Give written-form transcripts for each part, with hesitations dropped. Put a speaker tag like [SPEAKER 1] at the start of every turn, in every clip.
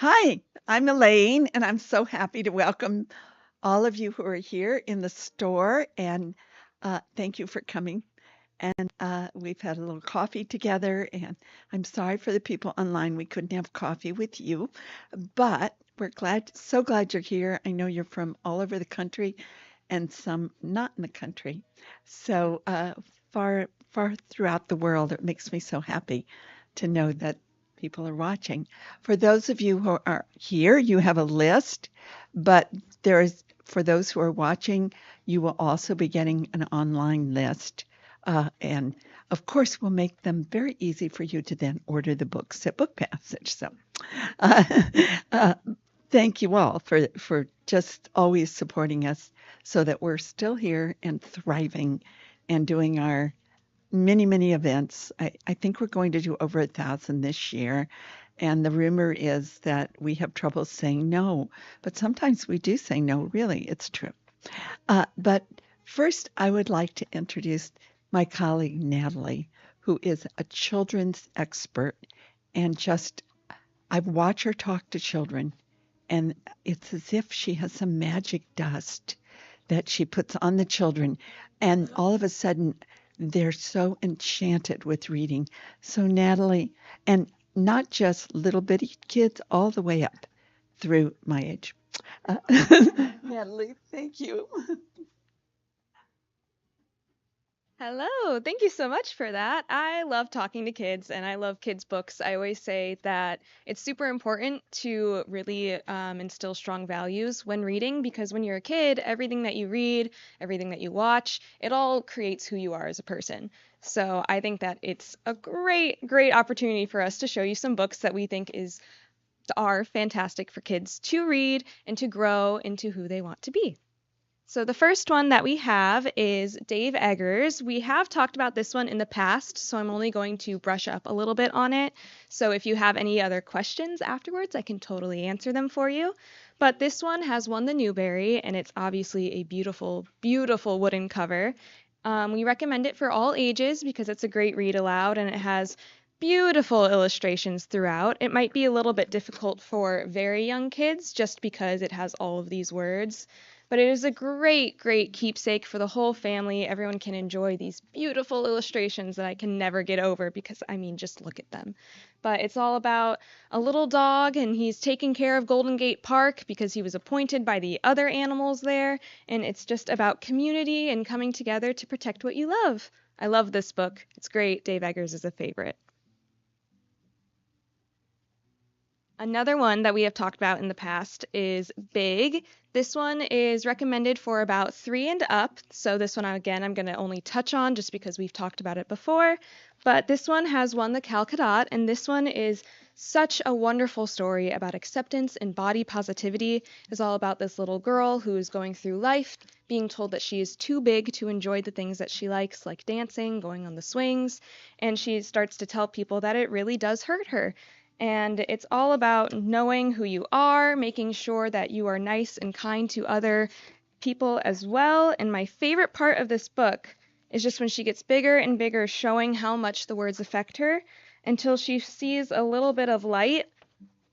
[SPEAKER 1] Hi, I'm Elaine, and I'm so happy to welcome all of you who are here in the store. And thank you for coming. And we've had a little coffee together, and I'm sorry for the people online we couldn't have coffee with you, but we're so glad you're here. I know you're from all over the country and some not in the country. So far throughout the world, it makes me so happy to know that people are watching. For those of you who are here, you have a list, but for those who are watching, you will also be getting an online list. And of course, we'll make them very easy for you to then order the books at Book Passage. So uh, uh, thank you all for just always supporting us so that we're still here and thriving and doing our many events. I think we're going to do over 1,000 this year. And the rumor is that we have trouble saying no, but sometimes we do say no, really, it's true. But first, I would like to introduce my colleague Natalie, who is a children's expert. And just, I've watched her talk to children, and it's as if she has some magic dust that she puts on the children. And all of a sudden, they're so enchanted with reading. So, Natalie, and not just little bitty kids, all the way up through my age. Uh, Natalie, thank you.
[SPEAKER 2] Hello, thank you so much for that. I love talking to kids and I love kids' books. I always say that it's super important to really instill strong values when reading because when you're a kid, everything that you read, everything that you watch, it all creates who you are as a person. So I think that it's a great opportunity for us to show you some books that we think are fantastic for kids to read and to grow into who they want to be. So the first one that we have is Dave Eggers. We have talked about this one in the past, so I'm only going to brush up a little bit on it. So if you have any other questions afterwards, I can totally answer them for you. But this one has won the Newbery, and it's obviously a beautiful wooden cover. We recommend it for all ages because it's a great read aloud and it has beautiful illustrations throughout. It might be a little bit difficult for very young kids just because it has all of these words. But it is a great keepsake for the whole family. Everyone can enjoy these beautiful illustrations that I can never get over because, I mean, just look at them. But it's all about a little dog, and he's taking care of Golden Gate Park because he was appointed by the other animals there. And it's just about community and coming together to protect what you love. I love this book. It's great. Dave Eggers is a favorite. Another one that we have talked about in the past is Big. This one is recommended for about 3 and up. So this one, again, I'm going to only touch on just because we've talked about it before. But this one has won the Cal Cadet, and this one is such a wonderful story about acceptance and body positivity. It's all about this little girl who is going through life, being told that she is too big to enjoy the things that she likes, like dancing, going on the swings, and she starts to tell people that it really does hurt her. And it's all about knowing who you are, making sure that you are nice and kind to other people as well. And my favorite part of this book is just when she gets bigger and bigger, showing how much the words affect her until she sees a little bit of light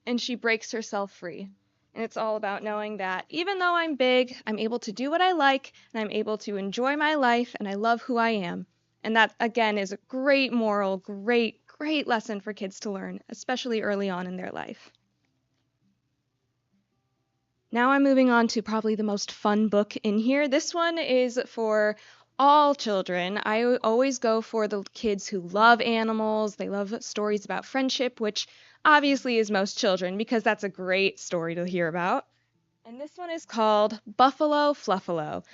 [SPEAKER 2] and she breaks herself free. And it's all about knowing that even though I'm big, I'm able to do what I like and I'm able to enjoy my life and I love who I am. And that, again, is a great moral, great lesson for kids to learn, especially early on in their life. Now I'm moving on to probably the most fun book in here. This one is for all children. I always go for the kids who love animals. They love stories about friendship, which obviously is most children because that's a great story to hear about. And this one is called Buffalo Fluffalo.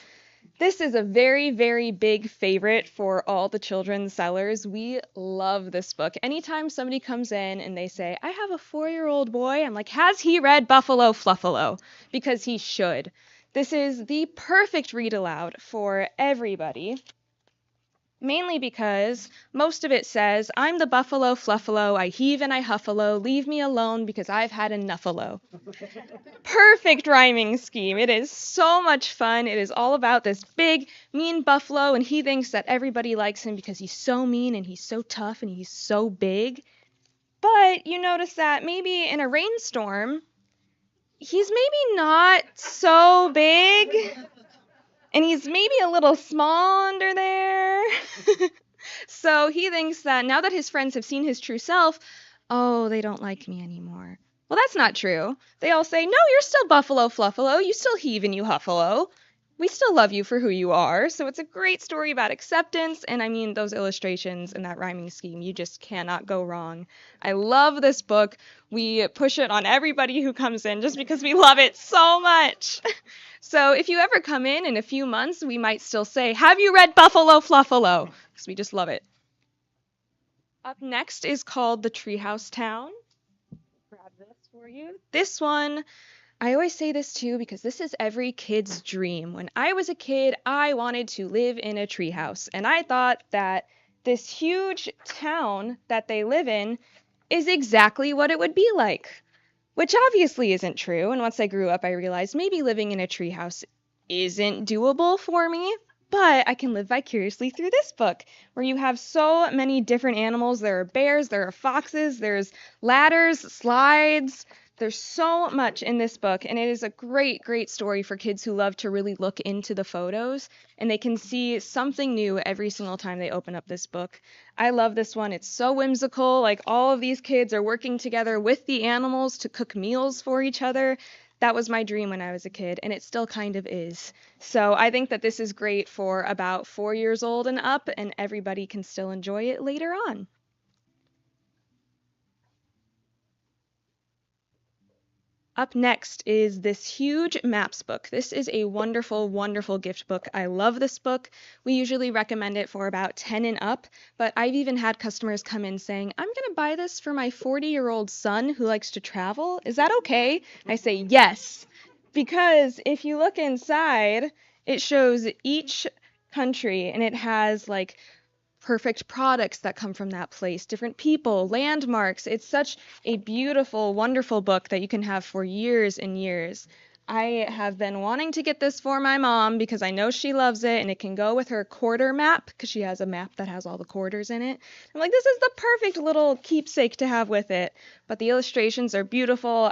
[SPEAKER 2] This is a very big favorite for all the children's sellers. We love this book. Anytime somebody comes in and they say, I have a 4-year-old boy, I'm like, has he read Buffalo Fluffalo? Because he should. This is the perfect read aloud for everybody. Mainly because most of it says, I'm the Buffalo Fluffalo, I heave and I huffalo, leave me alone because I've had enough-alo. Perfect rhyming scheme. It is so much fun. It is all about this big, mean buffalo, and he thinks that everybody likes him because he's so mean and he's so tough and he's so big. But you notice that maybe in a rainstorm, he's maybe not so big, and he's maybe a little small under there. So he thinks that now that his friends have seen his true self, oh, they don't like me anymore. Well, that's not true. They all say, no, you're still Buffalo Fluffalo. You still heave and you huffalo. We still love you for who you are. So it's a great story about acceptance. And I mean, those illustrations and that rhyming scheme, you just cannot go wrong. I love this book. We push it on everybody who comes in just because we love it so much. So if you ever come in a few months, we might still say, have you read Buffalo Fluffalo? Because we just love it. Up next is called The Treehouse Town. Grab this for you. This one, I always say this too because this is every kid's dream. When I was a kid, I wanted to live in a treehouse, and I thought that this huge town that they live in is exactly what it would be like. Which obviously isn't true, and once I grew up, I realized maybe living in a treehouse isn't doable for me, but I can live vicariously through this book, where you have so many different animals. There are bears, there are foxes, there's ladders, slides. There's so much in this book, and it is a great, great story for kids who love to really look into the photos, and they can see something new every single time they open up this book. I love this one. It's so whimsical. Like all of these kids are working together with the animals to cook meals for each other. That was my dream when I was a kid, and it still kind of is. So I think that this is great for about 4 years old and up, and everybody can still enjoy it later on. Up next is this huge maps book. This is a wonderful, wonderful gift book. I love this book. We usually recommend it for about 10 and up, but I've even had customers come in saying, I'm going to buy this for my 40-year-old son who likes to travel. Is that okay? I say yes, because if you look inside, it shows each country and it has like perfect products that come from that place, different people, landmarks. It's such a beautiful, wonderful book that you can have for years and years. I have been wanting to get this for my mom because I know she loves it and it can go with her quarter map because she has a map that has all the quarters in it. I'm like, this is the perfect little keepsake to have with it. But the illustrations are beautiful.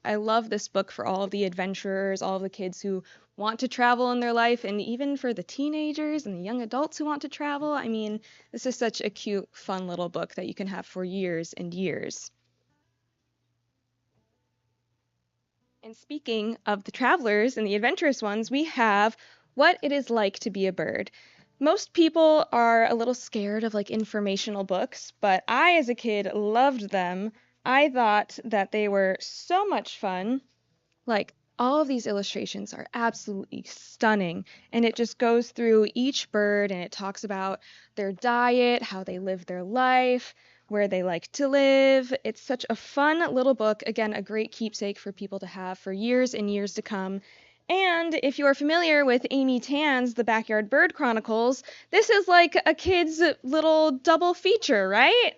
[SPEAKER 2] I love this book for all of the adventurers, all of the kids who want to travel in their life, and even for the teenagers and the young adults who want to travel. I mean, this is such a cute, fun little book that you can have for years and years. And speaking of the travelers and the adventurous ones, we have What It Is Like to Be a Bird. Most people are a little scared of like informational books, but I, as a kid, loved them. I thought that they were so much fun. Like, all of these illustrations are absolutely stunning, and it just goes through each bird and it talks about their diet, how they live their life, where they like to live. It's such a fun little book. Again, a great keepsake for people to have for years and years to come. And if you are familiar with Amy Tan's The Backyard Bird Chronicles, this is like a kid's little double feature, right?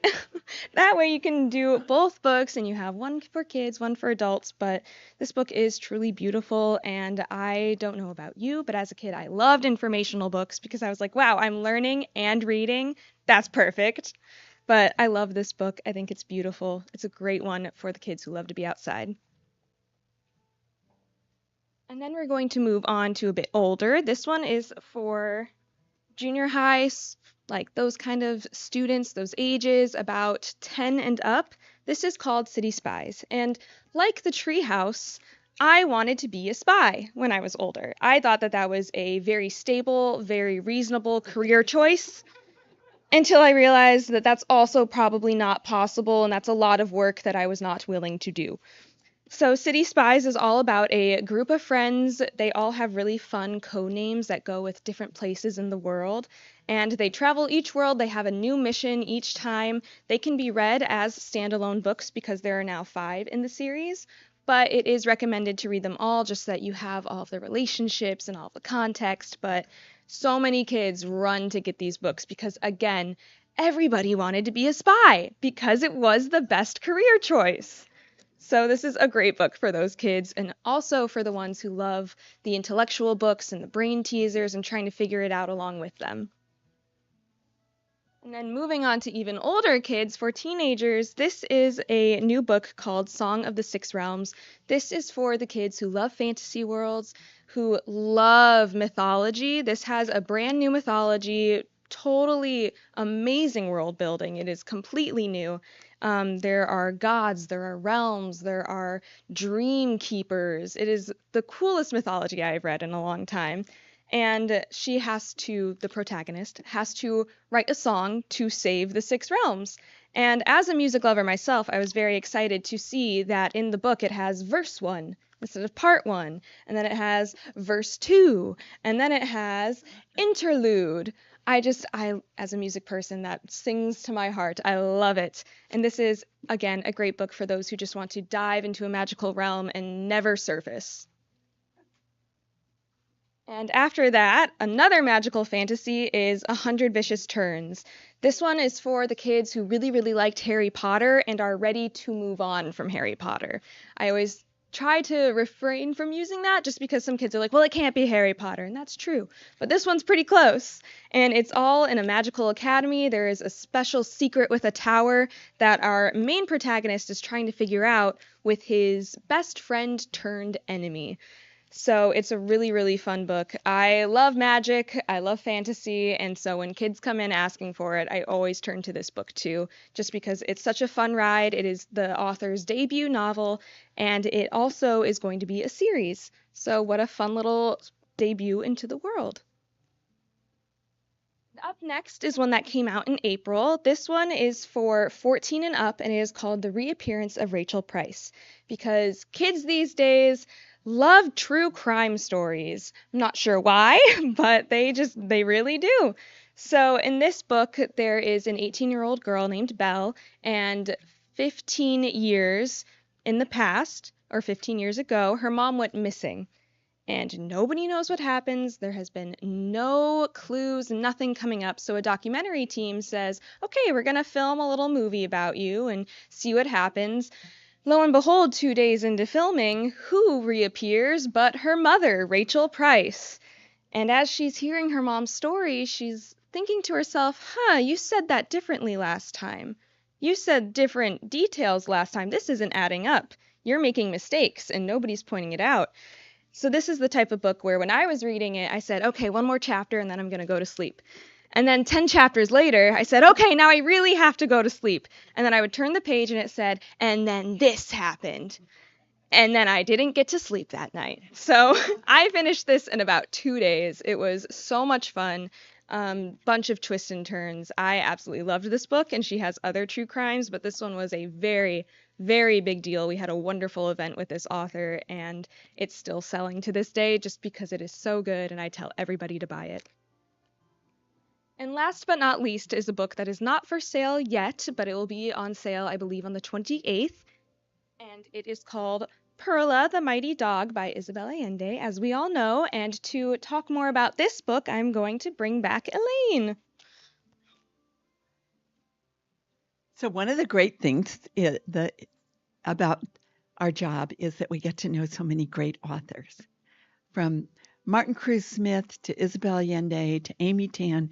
[SPEAKER 2] That way you can do both books and you have one for kids, one for adults, but this book is truly beautiful, and I don't know about you, but as a kid I loved informational books because I was like, wow, I'm learning and reading. That's perfect. But I love this book. I think it's beautiful. It's a great one for the kids who love to be outside. And then we're going to move on to a bit older. This one is for junior high, like those kind of students, those ages, about 10 and up. This is called City Spies. And like the Treehouse, I wanted to be a spy when I was older. I thought that that was a very stable, very reasonable career choice until I realized that that's also probably not possible, and that's a lot of work that I was not willing to do. So City Spies is all about a group of friends. They all have really fun code names that go with different places in the world. And they travel each world. They have a new mission each time. They can be read as standalone books because there are now 5 in the series. But it is recommended to read them all just so that you have all of the relationships and all of the context. But so many kids run to get these books because, again, everybody wanted to be a spy because it was the best career choice. So this is a great book for those kids and also for the ones who love the intellectual books and the brain teasers and trying to figure it out along with them. And then moving on to even older kids, for teenagers, this is a new book called Song of the Six Realms. This is for the kids who love fantasy worlds, who love mythology. This has a brand new mythology, totally amazing world building. It is completely new. There are gods, there are realms, there are dream keepers. It is the coolest mythology I've read in a long time. And the protagonist, has to write a song to save the six realms. And as a music lover myself, I was very excited to see that in the book it has verse 1 instead of part 1, and then it has verse 2, and then it has interlude. As a music person, that sings to my heart. I love it. And this is, again, a great book for those who just want to dive into a magical realm and never surface. And after that, another magical fantasy is 100 Vicious Turns. This one is for the kids who really, really liked Harry Potter and are ready to move on from Harry Potter. I always try to refrain from using that just because some kids are like, well, it can't be Harry Potter, and that's true. But this one's pretty close. And it's all in a magical academy. There is a special secret with a tower that our main protagonist is trying to figure out with his best friend turned enemy. So it's a really, really fun book. I love magic, I love fantasy, and so when kids come in asking for it, I always turn to this book too, just because it's such a fun ride. It is the author's debut novel, and it also is going to be a series. So what a fun little debut into the world. Up next is one that came out in April. This one is for 14 and up, and it is called The Reappearance of Rachel Price, because kids these days love true crime stories. I'm not sure why, but they really do. So in this book, there is an 18-year-old girl named Belle, and 15 years in the past, or 15 years ago, her mom went missing. And nobody knows what happens. There has been no clues, nothing coming up. So a documentary team says, okay, we're going to film a little movie about you and see what happens. Lo and behold, 2 days into filming, who reappears but her mother, Rachel Price. And as she's hearing her mom's story, she's thinking to herself, you said that differently last time. You said different details last time. This isn't adding up. You're making mistakes, and nobody's pointing it out. So this is the type of book where when I was reading it, I said, okay, one more chapter, and then I'm going to go to sleep. And then 10 chapters later, I said, okay, now I really have to go to sleep. And then I would turn the page and it said, and then this happened. And then I didn't get to sleep that night. So I finished this in about 2 days. It was so much fun. Bunch of twists and turns. I absolutely loved this book, and she has other true crimes, but this one was a very, very big deal. We had a wonderful event with this author, and it's still selling to this day just because it is so good, and I tell everybody to buy it. And last but not least is a book that is not for sale yet, but it will be on sale, I believe, on the 28th. And it is called Pea the Mighty Dog by Isabel Allende, as we all know. And to talk more about this book, I'm going to bring back Elaine.
[SPEAKER 1] So one of the great things about our job is that we get to know so many great authors, from Martin Cruz Smith to Isabel Allende to Amy Tan.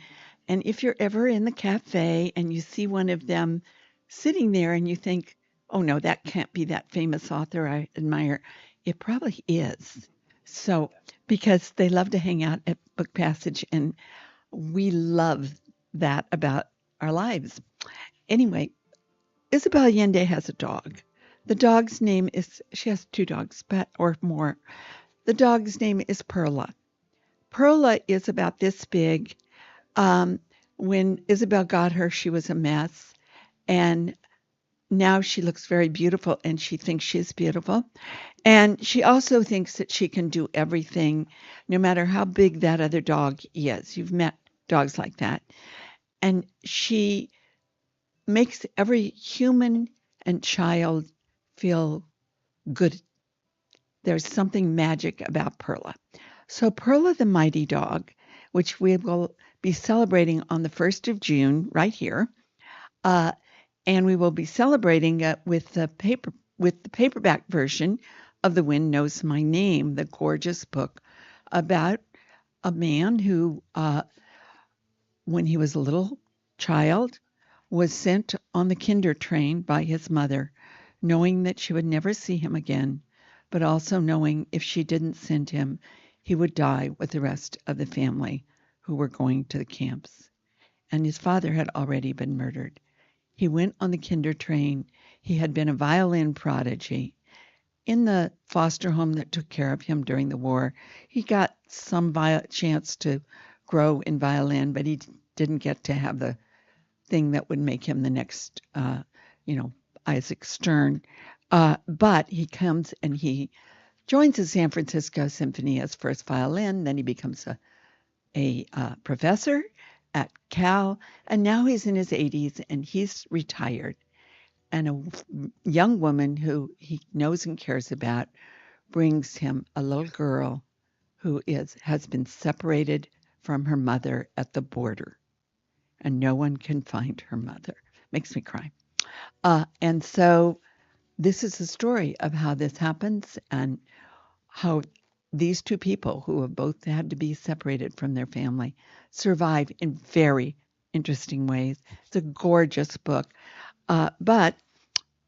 [SPEAKER 1] And if you're ever in the cafe and you see one of them sitting there and you think, oh no, that can't be that famous author I admire, it probably is. So, because they love to hang out at Book Passage, and we love that about our lives. Anyway, Isabel Allende has a dog. The dog's name is, she has 2 dogs, or more. The dog's name is Perla. Perla is about this big. When Isabel got her, she was a mess. And now she looks very beautiful, and she thinks she's beautiful. And she also thinks that she can do everything, no matter how big that other dog is. You've met dogs like that. And she makes every human and child feel good. There's something magic about Perla. So Pea the Mighty Dog, which we will be celebrating on the 1st of June right here, and we will be celebrating with the paperback version of The Wind Knows My Name, the gorgeous book about a man who, when he was a little child was sent on the kinder train by his mother, knowing that she would never see him again, but also knowing if she didn't send him, he would die with the rest of the family who were going to the camps. And his father had already been murdered. He went on the kinder train. He had been a violin prodigy. In the foster home that took care of him during the war, he got some chance to grow in violin, but he didn't get to have the thing that would make him the next, you know, Isaac Stern. But he comes and he joins the San Francisco Symphony as first violin. Then he becomes a professor at Cal, and now he's in his 80s and he's retired. And a young woman who he knows and cares about brings him a little girl who has been separated from her mother at the border, and no one can find her mother. Makes me cry. And so this is the story of how this happens and how these two people who have both had to be separated from their family survive in very interesting ways. It's a gorgeous book. But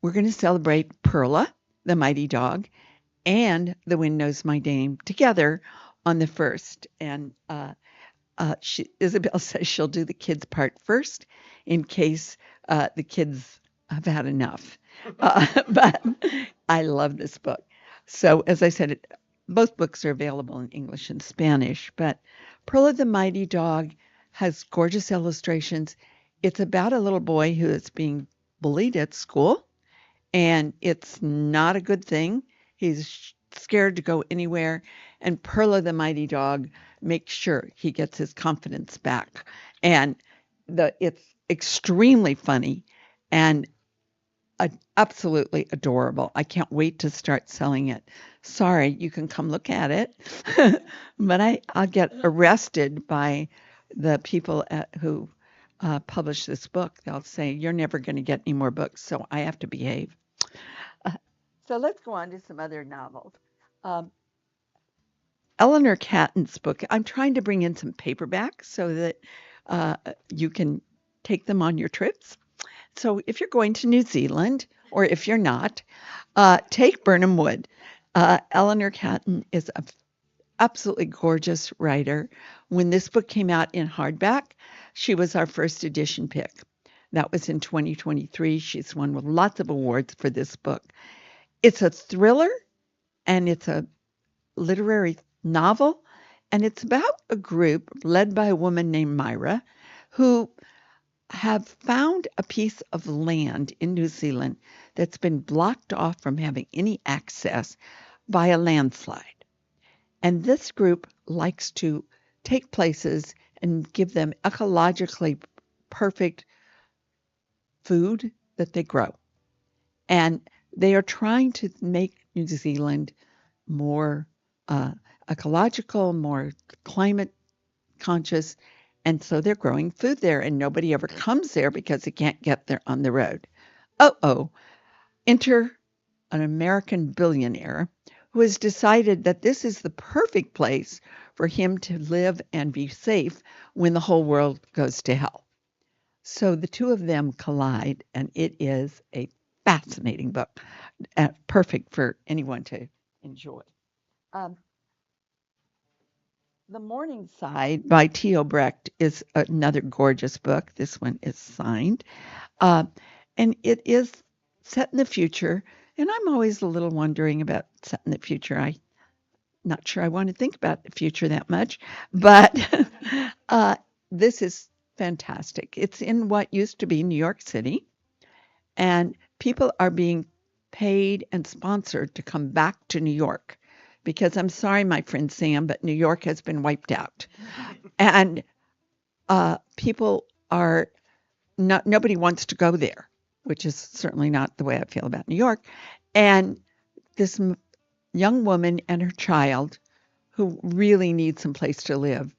[SPEAKER 1] we're going to celebrate Perla, the mighty dog, and The Wind Knows My Name together on the 1st. And Isabel says she'll do the kids' part first in case the kids have had enough. But I love this book. So, as I said, both books are available in English and Spanish, but Perla the Mighty Dog has gorgeous illustrations. It's about a little boy who is being bullied at school, and it's not a good thing. He's scared to go anywhere, and Perla the Mighty Dog makes sure he gets his confidence back. And it's extremely funny and absolutely adorable. I can't wait to start selling it. Sorry, you can come look at it, but I'll get arrested by the people who publish this book. They'll say, you're never going to get any more books, so I have to behave. So let's go on to some other novels. Eleanor Catton's book, I'm trying to bring in some paperbacks so that you can take them on your trips. So if you're going to New Zealand, or if you're not, take Burnham Wood. Eleanor Catton is an absolutely gorgeous writer. When this book came out in hardback, she was our first edition pick. That was in 2023. She's won with lots of awards for this book. It's a thriller, and it's a literary novel, and it's about a group led by a woman named Myra who have found a piece of land in New Zealand that's been blocked off from having any access by a landslide. And this group likes to take places and give them ecologically perfect food that they grow. And they are trying to make New Zealand more ecological, more climate conscious. And so they're growing food there, and nobody ever comes there because they can't get there on the road. Enter an American billionaire who has decided that this is the perfect place for him to live and be safe when the whole world goes to hell. So the two of them collide, and it is a fascinating book, perfect for anyone to enjoy. The Morning Side by Theo Brecht is another gorgeous book. This one is signed. And it is set in the future. And I'm always a little wondering about set in the future. I'm not sure I want to think about the future that much. But this is fantastic. It's in what used to be New York City. And people are being paid and sponsored to come back to New York. Because I'm sorry, my friend Sam, but New York has been wiped out. And people are not, nobody wants to go there, which is certainly not the way I feel about New York. And this young woman and her child, who really need some place to live,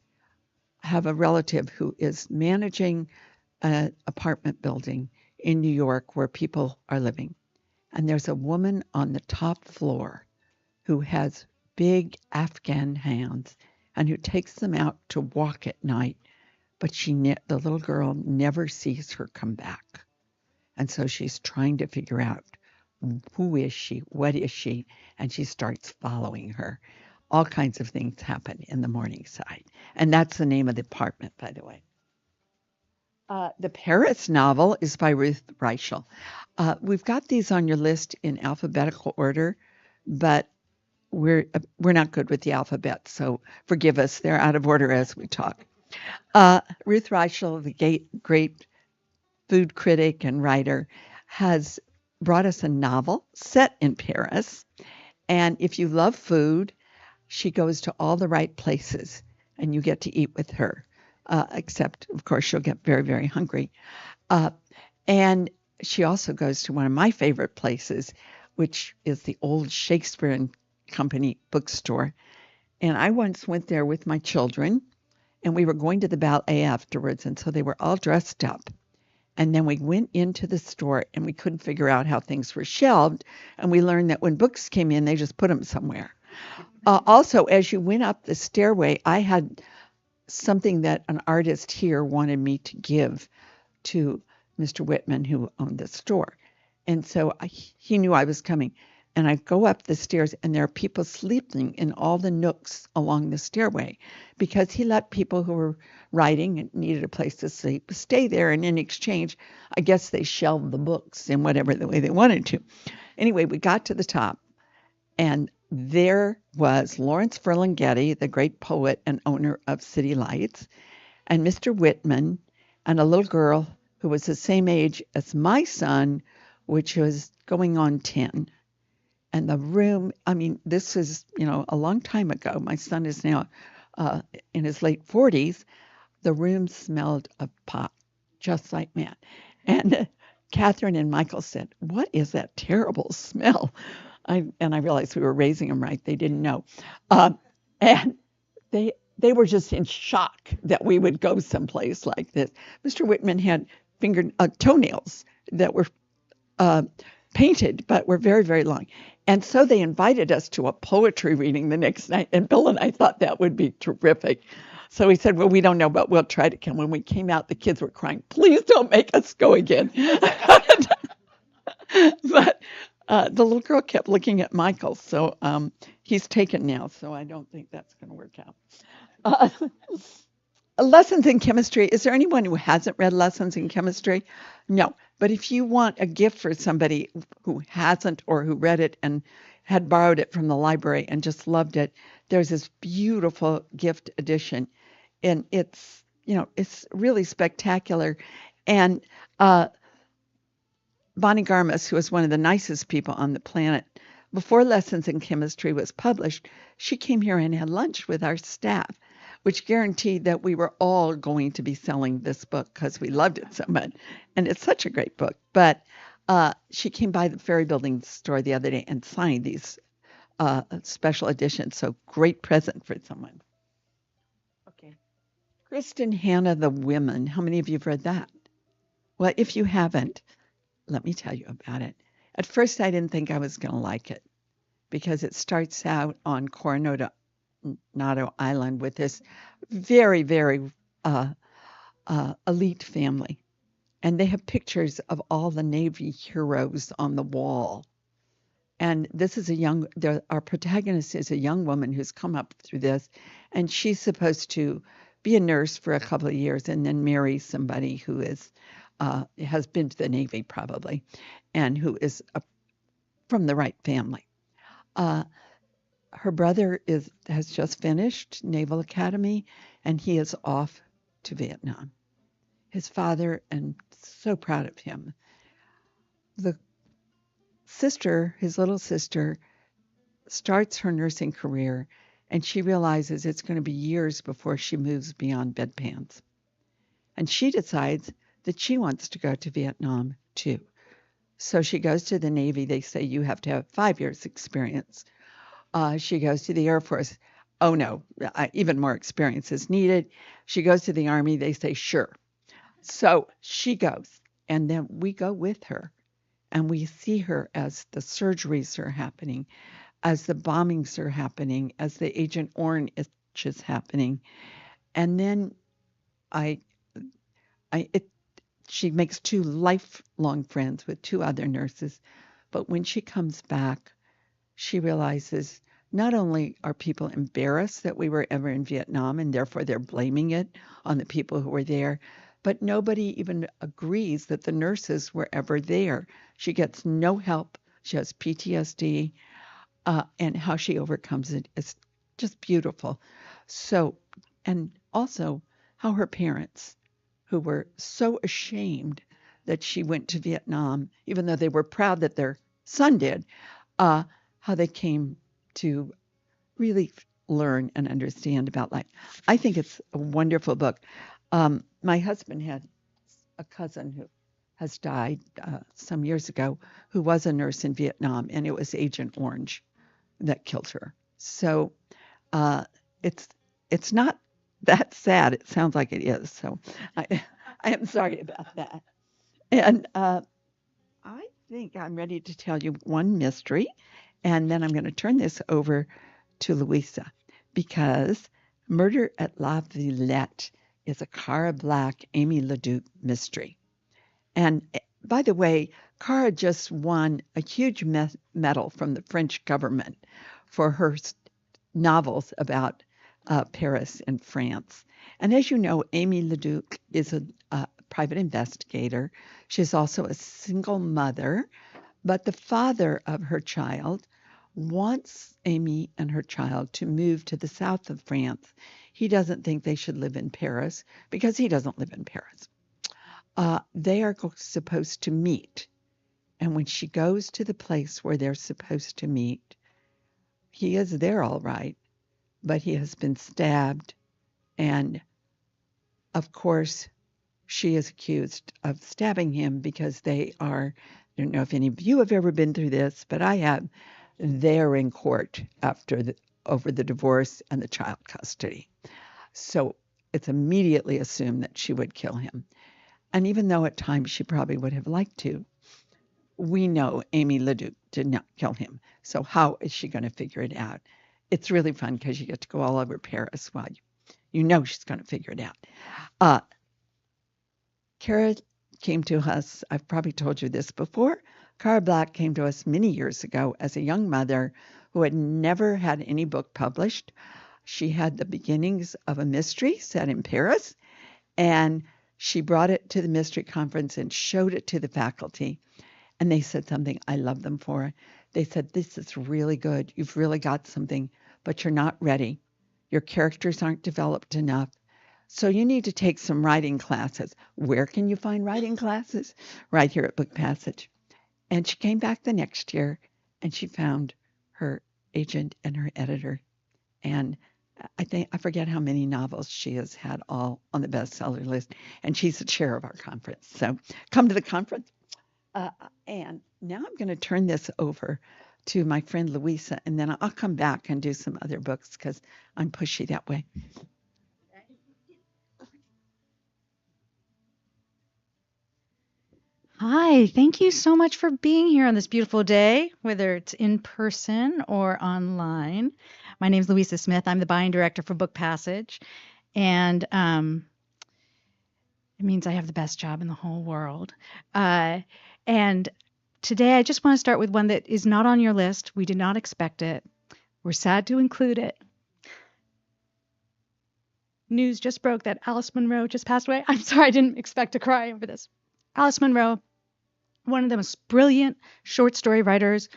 [SPEAKER 1] have a relative who is managing an apartment building in New York where people are living. And there's a woman on the top floor who has big Afghan hands and who takes them out to walk at night but the little girl never sees her come back. And so she's trying to figure out, who is she? What is she? And she starts following her. All kinds of things happen in the Morningside. And that's the name of the apartment, by the way. The Paris novel is by Ruth Reichel. We've got these on your list in alphabetical order, but we're not good with the alphabet, so forgive us. They're out of order as we talk. Ruth Reichel, the great food critic and writer, has brought us a novel set in Paris. And if you love food, she goes to all the right places and you get to eat with her. Except, of course, she'll get very, very hungry. And she also goes to one of my favorite places, which is the old Shakespeare and Company bookstore. And I once went there with my children, and we were going to the ballet afterwards, and so they were all dressed up. And then we went into the store, and we couldn't figure out how things were shelved, and we learned that when books came in, they just put them somewhere. Also, as you went up the stairway, I had something that an artist here wanted me to give to Mr. Whitman, who owned the store. And so he knew I was coming. And I go up the stairs, and there are people sleeping in all the nooks along the stairway because he let people who were writing and needed a place to sleep stay there. And in exchange, I guess they shelved the books in whatever the way they wanted to. Anyway, we got to the top, and there was Lawrence Ferlinghetti, the great poet and owner of City Lights, and Mr. Whitman, and a little girl who was the same age as my son, which was going on 10. And the room, I mean, this is, a long time ago. My son is now in his late 40s. The room smelled of pot, just like man. And Catherine and Michael said, "What is that terrible smell?" I realized we were raising them right. They didn't know. And they were just in shock that we would go someplace like this. Mr. Whitman had toenails that were painted, but were very, very long. And so they invited us to a poetry reading the next night. And Bill and I thought that would be terrific. So we said, well, we don't know, but we'll try to come. When we came out, the kids were crying, "Please don't make us go again." But the little girl kept looking at Michael. So he's taken now. So I don't think that's going to work out. Lessons in Chemistry. Is there anyone who hasn't read Lessons in Chemistry? No. But if you want a gift for somebody who hasn't or who read it and had borrowed it from the library and just loved it, there's this beautiful gift edition. And it's really spectacular. And Bonnie Garmus, who is one of the nicest people on the planet, before Lessons in Chemistry was published, she came here and had lunch with our staff, which guaranteed that we were all going to be selling this book because we loved it so much. And it's such a great book. But she came by the Ferry Building store the other day and signed these special editions. So great present for someone. Okay. Kristen Hanna, The Women. How many of you have read that? Well, if you haven't, let me tell you about it. At first, I didn't think I was going to like it because it starts out on Coronado Island with this very, very elite family. And they have pictures of all the Navy heroes on the wall. And this is our protagonist is a young woman who's come up through this, and she's supposed to be a nurse for a couple of years and then marry somebody who has been to the Navy probably, and who is from the right family. Her brother has just finished Naval Academy, and he is off to Vietnam. His father, and so proud of him. The sister, his little sister, starts her nursing career, and she realizes it's going to be years before she moves beyond bedpans. And she decides that she wants to go to Vietnam too. So she goes to the Navy. They say you have to have 5 years experience. She goes to the Air Force. Oh no, even more experience is needed. She goes to the Army. They say, sure. So she goes, and then we go with her, and we see her as the surgeries are happening, as the bombings are happening, as the Agent Orange is happening. And then I I it she makes two lifelong friends with two other nurses, but when she comes back, she realizes not only are people embarrassed that we were ever in Vietnam and therefore they're blaming it on the people who were there, but nobody even agrees that the nurses were ever there. She gets no help. She has PTSD, and how she overcomes it is just beautiful. So, and also how her parents, who were so ashamed that she went to Vietnam, even though they were proud that their son did, uh, how they came to really learn and understand about life. I think it's a wonderful book. My husband had a cousin who has died some years ago who was a nurse in Vietnam, and it was Agent Orange that killed her. So uh, it's it's not that sad. It sounds like it is. So I I am sorry about that. And I think I'm ready to tell you one mystery, and then I'm going to turn this over to Louisa because Murder at La Villette is a Cara Black, Amy LeDuc mystery. And by the way, Cara just won a huge medal from the French government for her novels about Paris and France. And as you know, Amy LeDuc is a private investigator. She's also a single mother, but the father of her child wants Amy and her child to move to the south of France. He doesn't think they should live in Paris because he doesn't live in Paris. They are supposed to meet. And when she goes to the place where they're supposed to meet, he is there all right, but he has been stabbed. And of course, she is accused of stabbing him because they are, I don't know if any of you have ever been through this, but I have. They're in court over the divorce and the child custody. So it's immediately assumed that she would kill him. And even though at times she probably would have liked to, we know Amy LeDuc did not kill him. So how is she going to figure it out? It's really fun because you get to go all over Paris while you know she's going to figure it out. Uh, Cara came to us, I've probably told you this before. Cara Black came to us many years ago as a young mother who had never had any book published. She had the beginnings of a mystery set in Paris, and she brought it to the mystery conference and showed it to the faculty. And they said something I love them for. They said, "This is really good. You've really got something, but you're not ready. Your characters aren't developed enough. So you need to take some writing classes." Where can you find writing classes? Right here at Book Passage. And she came back the next year and she found her agent and her editor. And I forget how many novels she has had all on the bestseller list. And she's the chair of our conference. So come to the conference. And now I'm going to turn this over to my friend Louisa, and then I'll come back and do some other books because I'm pushy that way.
[SPEAKER 3] Hi, thank you so much for being here on this beautiful day, whether it's in person or online. My name is Louisa Smith. I'm the buying director for Book Passage, and it means I have the best job in the whole world. And today I just want to start with one that is not on your list. We did not expect it. We're sad to include it. News just broke that Alice Monroe just passed away. I'm sorry, I didn't expect to cry over this. Alice Monroe, one of the most brilliant short story writers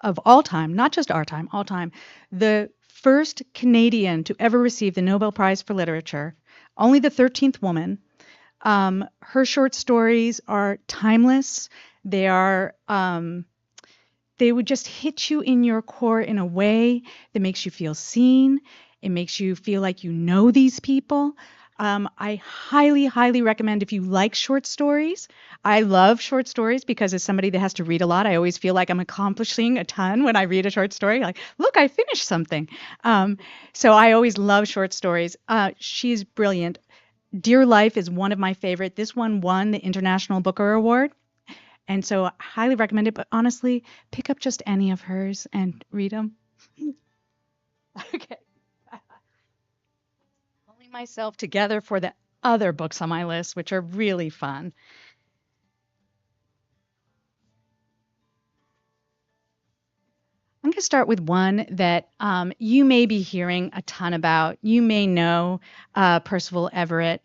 [SPEAKER 3] of all time, not just our time, all time. The first Canadian to ever receive the Nobel Prize for Literature, only the 13th woman. Her short stories are timeless. They are, they would just hit you in your core in a way that makes you feel seen. It makes you feel like you know these people. I highly, highly recommend if you like short stories. I love short stories because as somebody that has to read a lot, I always feel like I'm accomplishing a ton when I read a short story. Like, look, I finished something. So I always love short stories. She's brilliant. Dear Life is one of my favorite. This one won the International Booker Award. And so I highly recommend it. But honestly, pick up just any of hers and read them. Okay. Pulling myself together for the other books on my list, which are really fun. I'm going to start with one that you may be hearing a ton about. You may know Percival Everett.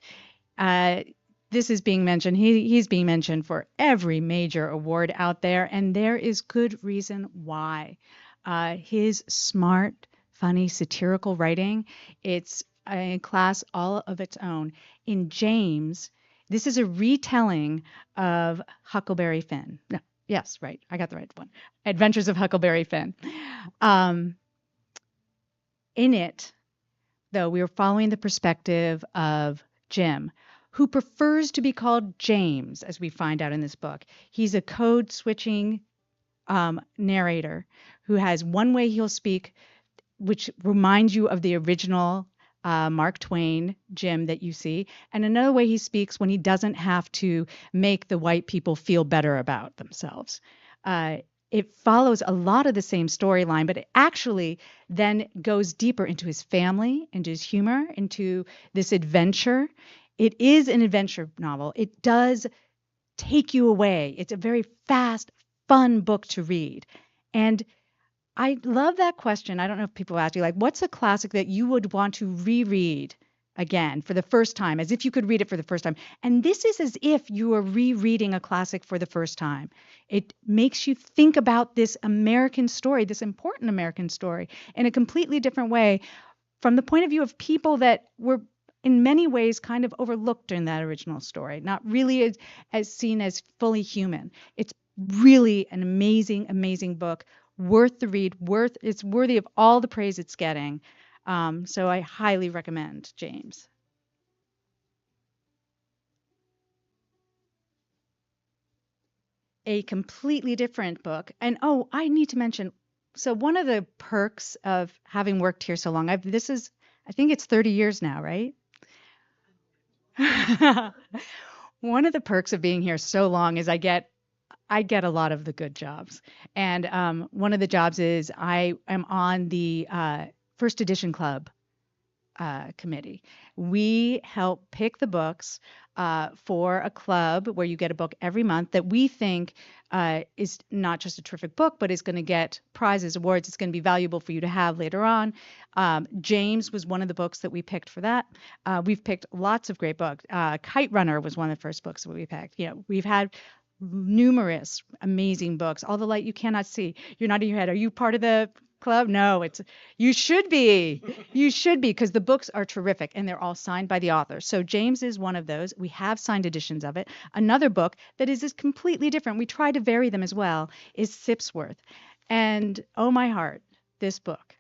[SPEAKER 3] Uh, this is being mentioned. He's being mentioned for every major award out there, and there is good reason why. His smart, funny, satirical writing, it's a class all of its own. In James, this is a retelling of Huckleberry Finn. No, yes, right. I got the right one. Adventures of Huckleberry Finn. Um, in it, though, we are following the perspective of Jim, who prefers to be called James, as we find out in this book. He's a code switching narrator who has one way he'll speak, which reminds you of the original Mark Twain Jim that you see, and another way he speaks when he doesn't have to make the white people feel better about themselves. It follows a lot of the same storyline, but it actually then goes deeper into his family, into his humor, into this adventure. It is an adventure novel. It does take you away. It's a very fast, fun book to read. And I love that question. I don't know if people ask you, like, what's a classic that you would want to reread again for the first time, as if you could read it for the first time? And this is as if you are rereading a classic for the first time. It makes you think about this American story, this important American story, in a completely different way from the point of view of people that were in many ways kind of overlooked in that original story, not really as seen as fully human. It's really an amazing, amazing book. Worth the read, it's worthy of all the praise it's getting. So I highly recommend James. A completely different book. And oh, I need to mention, so one of the perks of having worked here so long, I think it's 30 years now, right? One of the perks of being here so long is I get a lot of the good jobs. And one of the jobs is I am on the first edition club committee. We help pick the books for a club where you get a book every month that we think is not just a terrific book, but is going to get prizes, awards. It's going to be valuable for you to have later on. James was one of the books that we picked for that. We've picked lots of great books. Kite Runner was one of the first books that we picked. We've had numerous amazing books. All the Light You Cannot See. You're nodding your head. Are you part of the club? No, you should be. You should be, because the books are terrific and they're all signed by the author. So James is one of those. We have signed editions of it. Another book that is completely different, we try to vary them as well, is Sipsworth. And oh my heart, this book.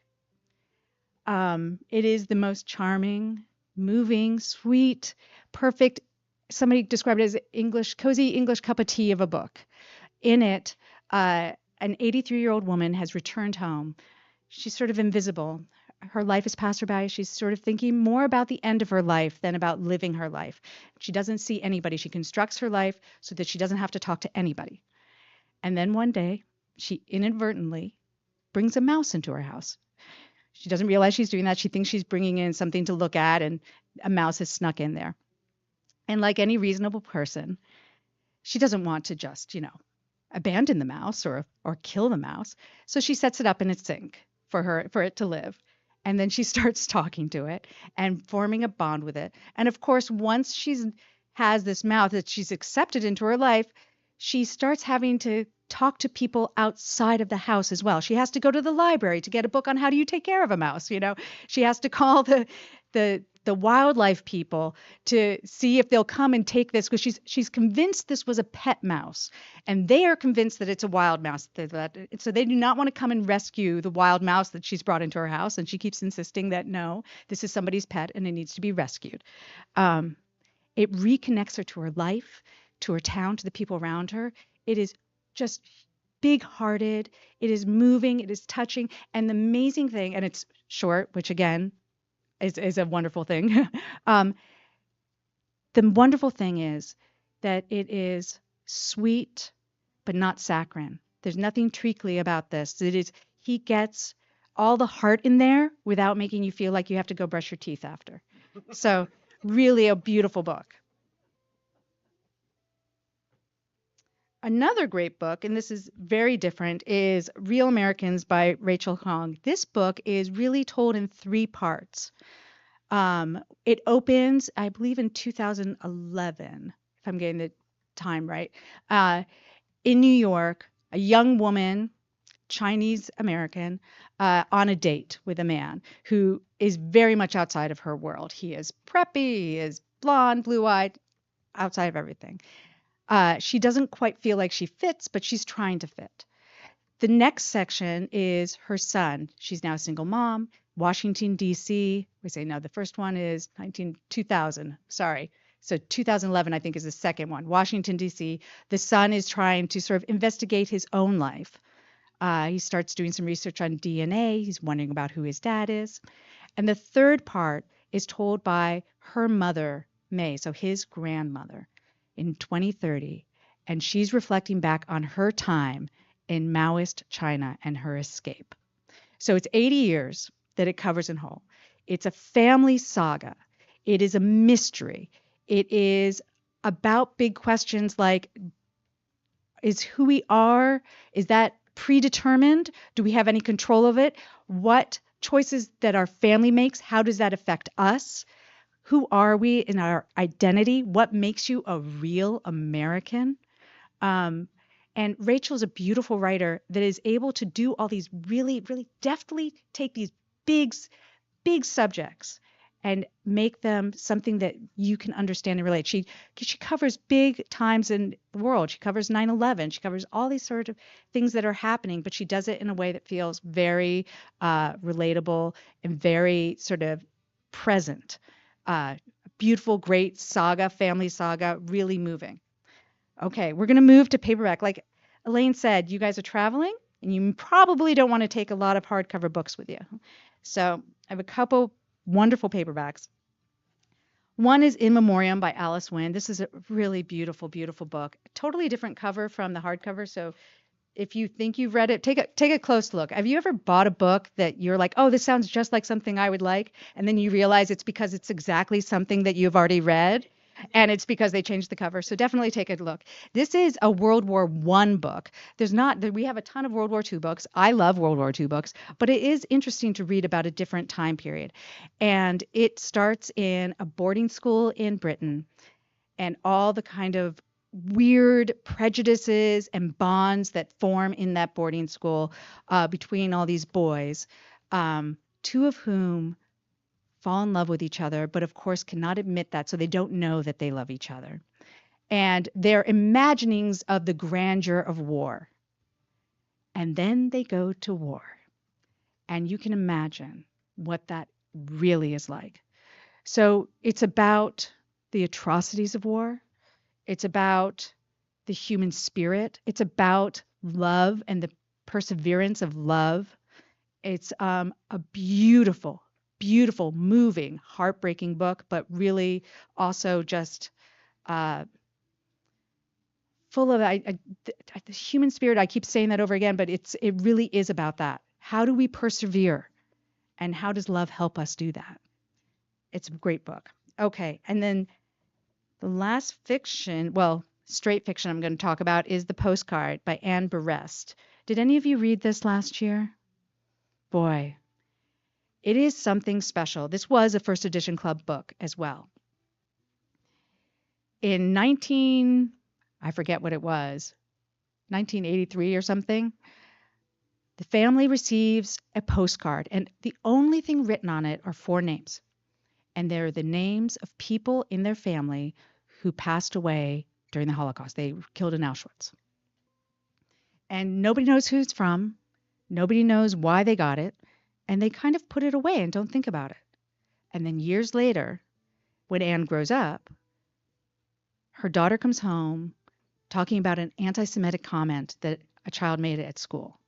[SPEAKER 3] It is the most charming, moving, sweet, perfect. Somebody described it as cozy English cup of tea of a book. In it, an 83-year-old woman has returned home. She's sort of invisible. Her life has passed her by. She's sort of thinking more about the end of her life than about living her life. She doesn't see anybody. She constructs her life so that she doesn't have to talk to anybody. And then one day, she inadvertently brings a mouse into her house. She doesn't realize she's doing that. She thinks she's bringing in something to look at, and a mouse has snuck in there. And like any reasonable person, she doesn't want to just, abandon the mouse or kill the mouse. So she sets it up in its sink for it to live. And then she starts talking to it and forming a bond with it. And of course, once she has this mouse that she's accepted into her life, she starts having to talk to people outside of the house as well. She has to go to the library to get a book on how do you take care of a mouse. She has to call the wildlife people to see if they'll come and take this, because she's convinced this was a pet mouse, and they are convinced that it's a wild mouse. So they do not want to come and rescue the wild mouse that she's brought into her house, and she keeps insisting that no, this is somebody's pet and it needs to be rescued. It reconnects her to her life, to her town, to the people around her. It is just big-hearted. It is moving. It is touching. And the amazing thing, and it's short, which again is a wonderful thing. The wonderful thing is that it is sweet, but not saccharine. There's nothing treacly about this. He gets all the heart in there without making you feel like you have to go brush your teeth after. So Really a beautiful book. Another great book, and this is very different, is Real Americans by Rachel Hong. This book is really told in 3 parts. It opens, I believe, in 2011, if I'm getting the time right, in New York, a young woman, Chinese American, on a date with a man who is very much outside of her world. He is preppy, he is blonde, blue-eyed, outside of everything. She doesn't quite feel like she fits, but she's trying to fit. The next section is her son. She's now a single mom, Washington, D.C. We say, no, the first one is 2000. Sorry. So 2011, I think, is the second one. Washington, D.C. The son is trying to sort of investigate his own life. He starts doing some research on DNA. He's wondering about who his dad is. And the third part is told by her mother, May, so his grandmother, in 2030. And she's reflecting back on her time in Maoist China and her escape. So it's 80 years that it covers in whole. It's a family saga. It is a mystery. It is about big questions like, is who we are, is that predetermined? Do we have any control of it? What choices that our family makes, how does that affect us? Who are we in our identity? What makes you a real American? And Rachel's a beautiful writer that is able to do all these really, really deftly take these big, big subjects and make them something that you can understand and relate. She covers big times in the world. She covers 9/11. She covers all these sort of things that are happening, but she does it in a way that feels very relatable and very sort of present. Beautiful, great saga, family saga, really moving. Okay, we're going to move to paperback. Like Elaine said, you guys are traveling and you probably don't want to take a lot of hardcover books with you. So I have a couple wonderful paperbacks. One is In Memoriam by Alice Wynne. This is a really beautiful, beautiful book. Totally different cover from the hardcover. So if you think you've read it, take a close look. Have you ever bought a book that you're like, oh, this sounds just like something I would like, and then you realize it's because it's exactly something that you've already read, and it's because they changed the cover? So definitely take a look. This is a World War I book. We have a ton of World War II books. I love World War II books, but it is interesting to read about a different time period. And it starts in a boarding school in Britain, and all the kind of weird prejudices and bonds that form in that boarding school between all these boys, 2 of whom fall in love with each other, but of course cannot admit that, so they don't know that they love each other. And their imaginings of the grandeur of war. And then they go to war. And you can imagine what that really is like. So it's about the atrocities of war. It's about the human spirit. It's about love and the perseverance of love. It's a beautiful, beautiful, moving, heartbreaking book, but really also just full of the human spirit. I keep saying that over again, but it really is about that. How do we persevere? And how does love help us do that? It's a great book. Okay, and then the last fiction, well, straight fiction I'm going to talk about is The Postcard by Anne Berest. Did any of you read this last year? Boy, it is something special. This was a first edition club book as well. In I forget what it was, 1983 or something, the family receives a postcard, and the only thing written on it are 4 names. And they're the names of people in their family who passed away during the Holocaust. They were killed in Auschwitz. And nobody knows who it's from. Nobody knows why they got it. And they kind of put it away and don't think about it. And then years later, when Anne grows up, her daughter comes home talking about an anti-Semitic comment that a child made at school.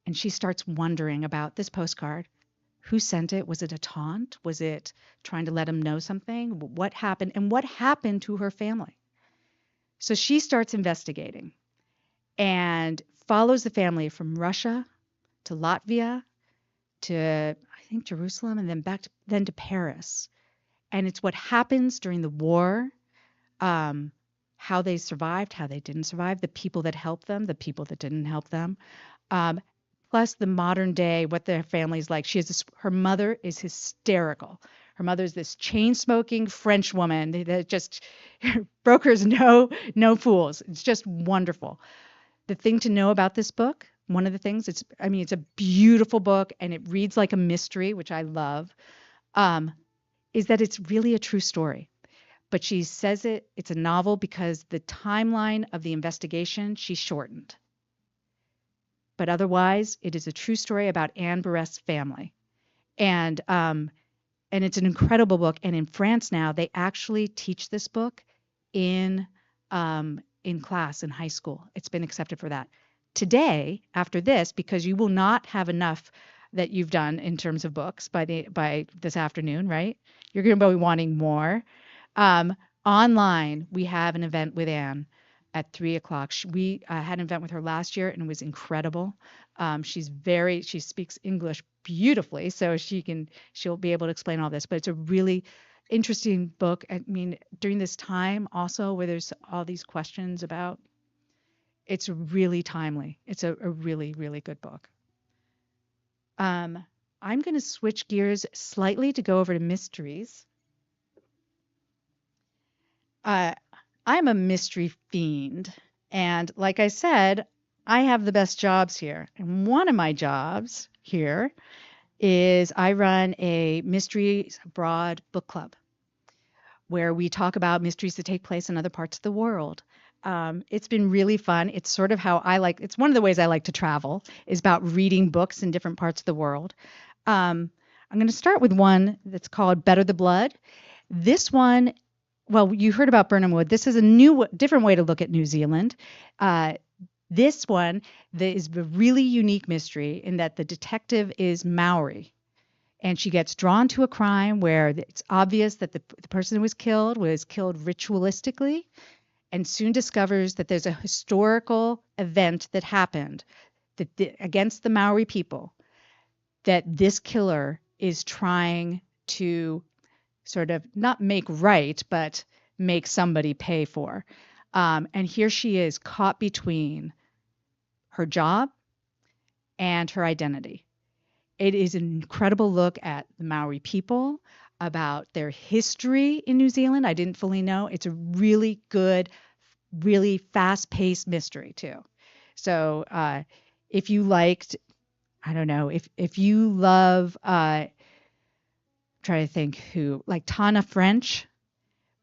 [SPEAKER 3] And she starts wondering about this postcard. Who sent it? Was it a taunt? Was it trying to let him know something? What happened? And what happened to her family? So she starts investigating and follows the family from Russia to Latvia to, I think, Jerusalem, and then then to Paris. and it's what happens during the war, how they survived, how they didn't survive, the people that helped them, the people that didn't help them, um, plus the modern day, what their family's like. Her mother is hysterical. Her mother's this chain smoking French woman that just brokers no fools. It's just wonderful. The thing to know about this book, one of the things, it's a beautiful book and it reads like a mystery, which I love, is that it's really a true story. But she says it's a novel because the timeline of the investigation she shortened. But otherwise, it is a true story about Anne Barrest's family. And it's an incredible book. And in France now, they actually teach this book in class in high school. It's been accepted for that. Today, after this, because you will not have enough that you've done in terms of books by this afternoon, right? You're going to be wanting more. Online, we have an event with Anne at 3:00. We had an event with her last year and it was incredible. She speaks English beautifully, so she'll be able to explain all this. But it's a really interesting book. I mean, during this time also where there's all these questions about, it's really timely. It's a really, really good book. I'm going to switch gears slightly to go over to mysteries. I'm a mystery fiend. And like I said, I have the best jobs here. And one of my jobs here is I run a Mysteries Abroad book club where we talk about mysteries that take place in other parts of the world. It's been really fun. It's sort of it's one of the ways I like to travel is about reading books in different parts of the world. I'm going to start with one that's called Better the Blood. This one, well, you heard about Birnam Wood. This is a different way to look at New Zealand. This one is a really unique mystery in that the detective is Maori. And she gets drawn to a crime where it's obvious that the person who was killed ritualistically, and soon discovers that there's a historical event that happened against the Maori people that this killer is trying to sort of not make right, but make somebody pay for. And here she is caught between her job and her identity. It is an incredible look at the Maori people, about their history in New Zealand. I didn't fully know. It's a really good, really fast-paced mystery too. So if you liked, I don't know, if you love, try to think who, like Tana French,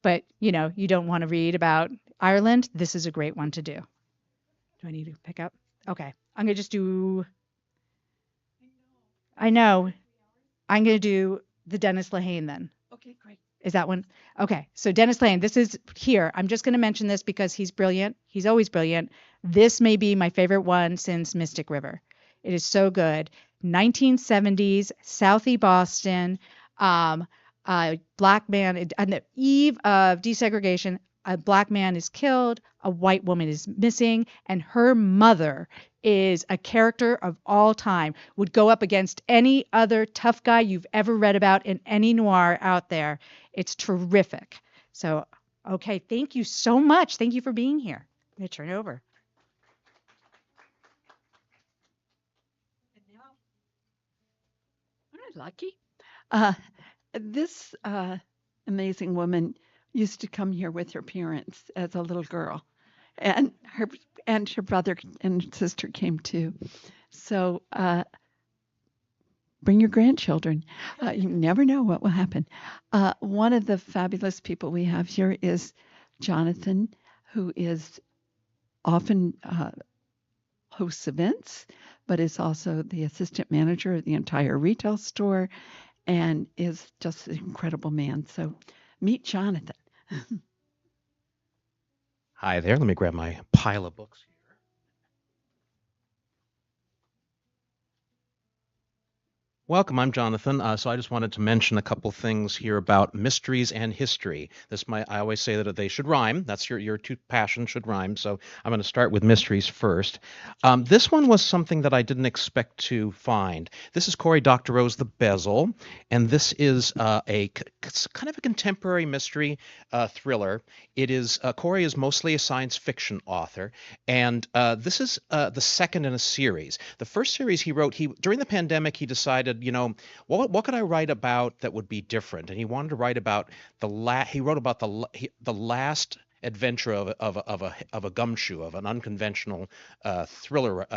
[SPEAKER 3] but you don't want to read about Ireland, this is a great one to do. Do I need to pick up? Okay, I'm gonna just do. I know. I'm going to do the Dennis Lehane then.
[SPEAKER 1] Okay, great.
[SPEAKER 3] Is that one? Okay. So Dennis Lehane, this is here. I'm just going to mention this because he's brilliant. He's always brilliant. This may be my favorite one since Mystic River. It is so good. 1970s, Southie Boston, black man, on the eve of desegregation, a black man is killed, a white woman is missing, and her mother is a character of all time, would go up against any other tough guy you've ever read about in any noir out there. It's terrific. So, okay, thank you so much. Thank you for being here. I'm going to turn it over.
[SPEAKER 1] Aren't I lucky? This amazing woman used to come here with her parents as a little girl, and her brother and sister came too. So bring your grandchildren. You never know what will happen. One of the fabulous people we have here is Jonathan, who is often hosts events, but is also the assistant manager of the entire retail store and is just an incredible man. So meet Jonathan.
[SPEAKER 4] Hi there. Let me grab my pile of books here. Welcome, I'm Jonathan. So I just wanted to mention a couple things here about mysteries and history. I always say that they should rhyme. That's your two passions should rhyme. So I'm going to start with mysteries first. This one was something that I didn't expect to find. This is Cory Doctorow's The Bezel, and this is it's kind of a contemporary mystery thriller. Cory is mostly a science fiction author, and this is the second in a series. The first series he wrote, during the pandemic, he decided, what could I write about that would be different? And he wanted to write about he wrote about the last adventure of a gumshoe, of an unconventional thriller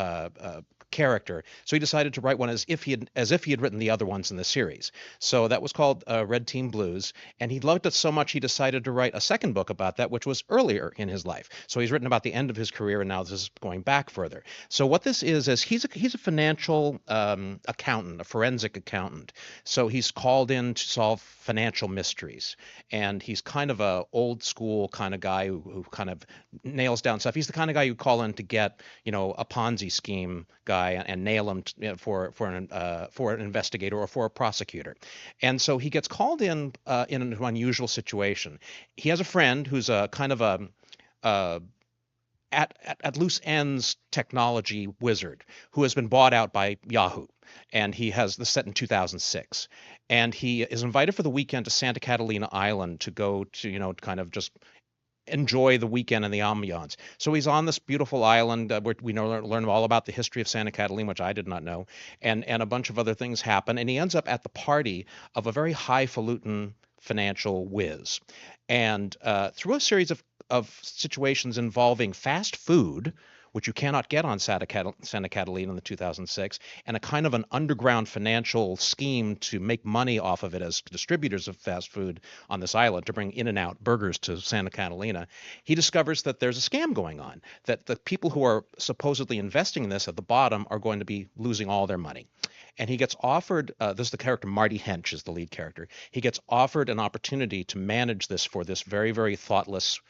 [SPEAKER 4] character. So he decided to write one as if he had written the other ones in the series. So that was called Red Team Blues, and he loved it so much he decided to write a second book about that, which was earlier in his life. So he's written about the end of his career, and now this is going back further. So what this is he's a financial accountant, a forensic accountant. So he's called in to solve financial mysteries, and he's kind of a old school kind of guy who kind of nails down stuff. He's the kind of guy you call in to get a Ponzi scheme guy and nail him for an investigator or for a prosecutor. And so he gets called in an unusual situation. He has a friend who's a kind of a at loose ends technology wizard who has been bought out by Yahoo. And he has this set in 2006. And he is invited for the weekend to Santa Catalina Island to go to, kind of just enjoy the weekend and the ambiance. So he's on this beautiful island where we learn all about the history of Santa Catalina, which I did not know, and a bunch of other things happen. And he ends up at the party of a very highfalutin financial whiz. And through a series of situations involving fast food, which you cannot get on Santa Catalina in the 2006, and a kind of an underground financial scheme to make money off of it as distributors of fast food on this island to bring In-N-Out burgers to Santa Catalina, he discovers that there's a scam going on, that the people who are supposedly investing in this at the bottom are going to be losing all their money. And he gets offered, this is the character, Marty Hench is the lead character, he gets offered an opportunity to manage this for this very, very thoughtless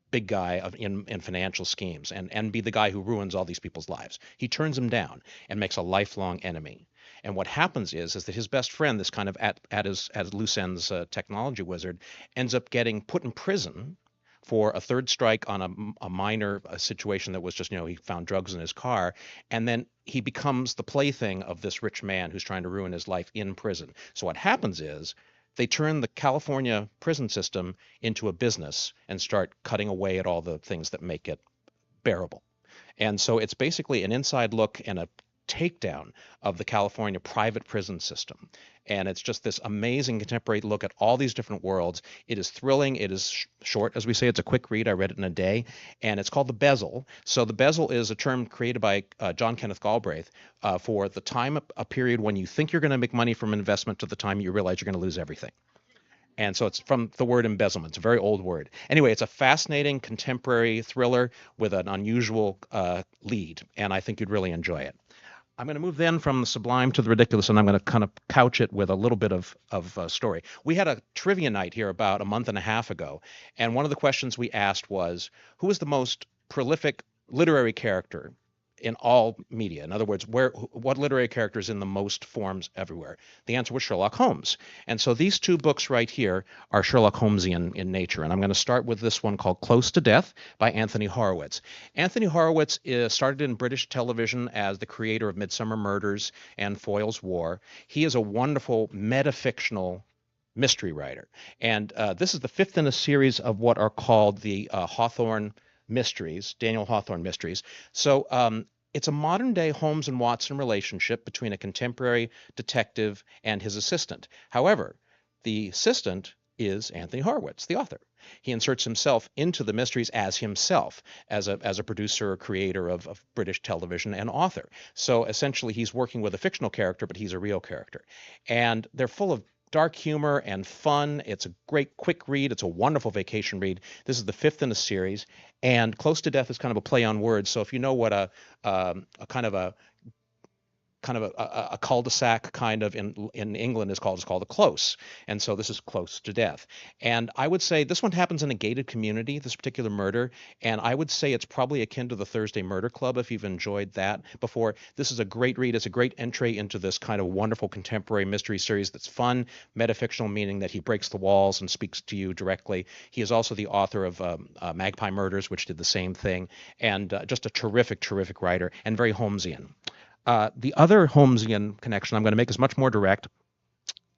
[SPEAKER 4] big guy in financial schemes and be the guy who ruins all these people's lives. He turns him down and makes a lifelong enemy. And what happens is that his best friend, this kind of at loose ends technology wizard, ends up getting put in prison for a third strike on a minor situation that was just, he found drugs in his car. And then he becomes the plaything of this rich man who's trying to ruin his life in prison. So what happens is they turn the California prison system into a business and start cutting away at all the things that make it bearable. And so it's basically an inside look and a takedown of the California private prison system. And it's just this amazing contemporary look at all these different worlds. It is thrilling. It is short, as we say. It's a quick read. I read it in a day. And it's called The Bezel. So the bezel is a term created by John Kenneth Galbraith for the time, a period when you think you're going to make money from investment to the time you realize you're going to lose everything. And so it's from the word embezzlement. It's a very old word. Anyway, it's a fascinating contemporary thriller with an unusual lead, and I think you'd really enjoy it. I'm going to move then from the sublime to the ridiculous, and I'm going to kind of couch it with a little bit of story. We had a trivia night here about a month and a half ago, and one of the questions we asked was, who is the most prolific literary character in all media? In other words, what literary character is in the most forms everywhere? The answer was Sherlock Holmes. And so these two books right here are Sherlock Holmesian in nature. And I'm going to start with this one called Close to Death by Anthony Horowitz. Anthony Horowitz started in British television as the creator of Midsummer Murders and Foyle's War. He is a wonderful metafictional mystery writer. And this is the fifth in a series of what are called the Hawthorne mysteries, Daniel Hawthorne mysteries. So it's a modern day Holmes and Watson relationship between a contemporary detective and his assistant. However, the assistant is Anthony Horowitz, the author. He inserts himself into the mysteries as himself, as a producer or creator of British television and author. So essentially he's working with a fictional character, but he's a real character. And they're full of dark humor and fun. It's a great quick read. It's a wonderful vacation read. This is the fifth in the series, and Close to Death is kind of a play on words. So if you know what a kind of a kind of a cul-de-sac kind of in England is called a close. And so this is close to death. And I would say this one happens in a gated community, this particular murder. And I would say it's probably akin to the Thursday Murder Club if you've enjoyed that before. This is a great read. It's a great entry into this kind of wonderful contemporary mystery series that's fun, metafictional, meaning that he breaks the walls and speaks to you directly. He is also the author of Magpie Murders, which did the same thing, and just a terrific, terrific writer and very Holmesian. The other Holmesian connection I'm going to make is much more direct.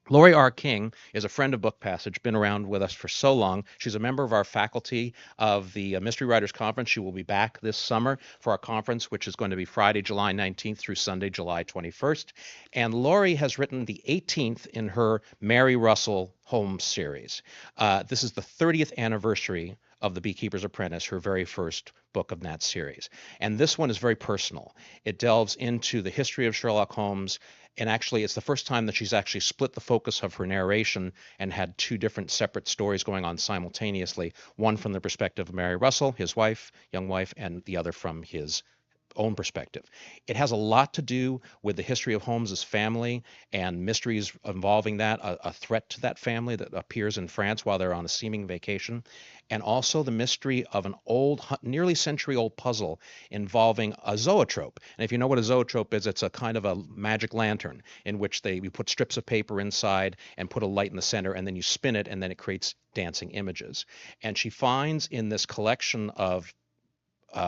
[SPEAKER 4] Lori R. King is a friend of Book Passage, been around with us for so long. She's a member of our faculty of the Mystery Writers Conference. She will be back this summer for our conference, which is going to be Friday, July 19th through Sunday, July 21st. And Lori has written the 18th in her Mary Russell Holmes series. This is the 30th anniversary of The Beekeeper's Apprentice, her very first book of that series. And this one is very personal. It delves into the history of Sherlock Holmes, and actually it's the first time that she's actually split the focus of her narration and had two different separate stories going on simultaneously, one from the perspective of Mary Russell, his wife, young wife, and the other from his own perspective. It has a lot to do with the history of Holmes's family and mysteries involving that, a threat to that family that appears in France while they're on a seeming vacation, and also the mystery of an old, nearly century-old puzzle involving a zoetrope. And if you know what a zoetrope is, it's a kind of a magic lantern in which you put strips of paper inside and put a light in the center, and then you spin it, and then it creates dancing images. And she finds in this collection of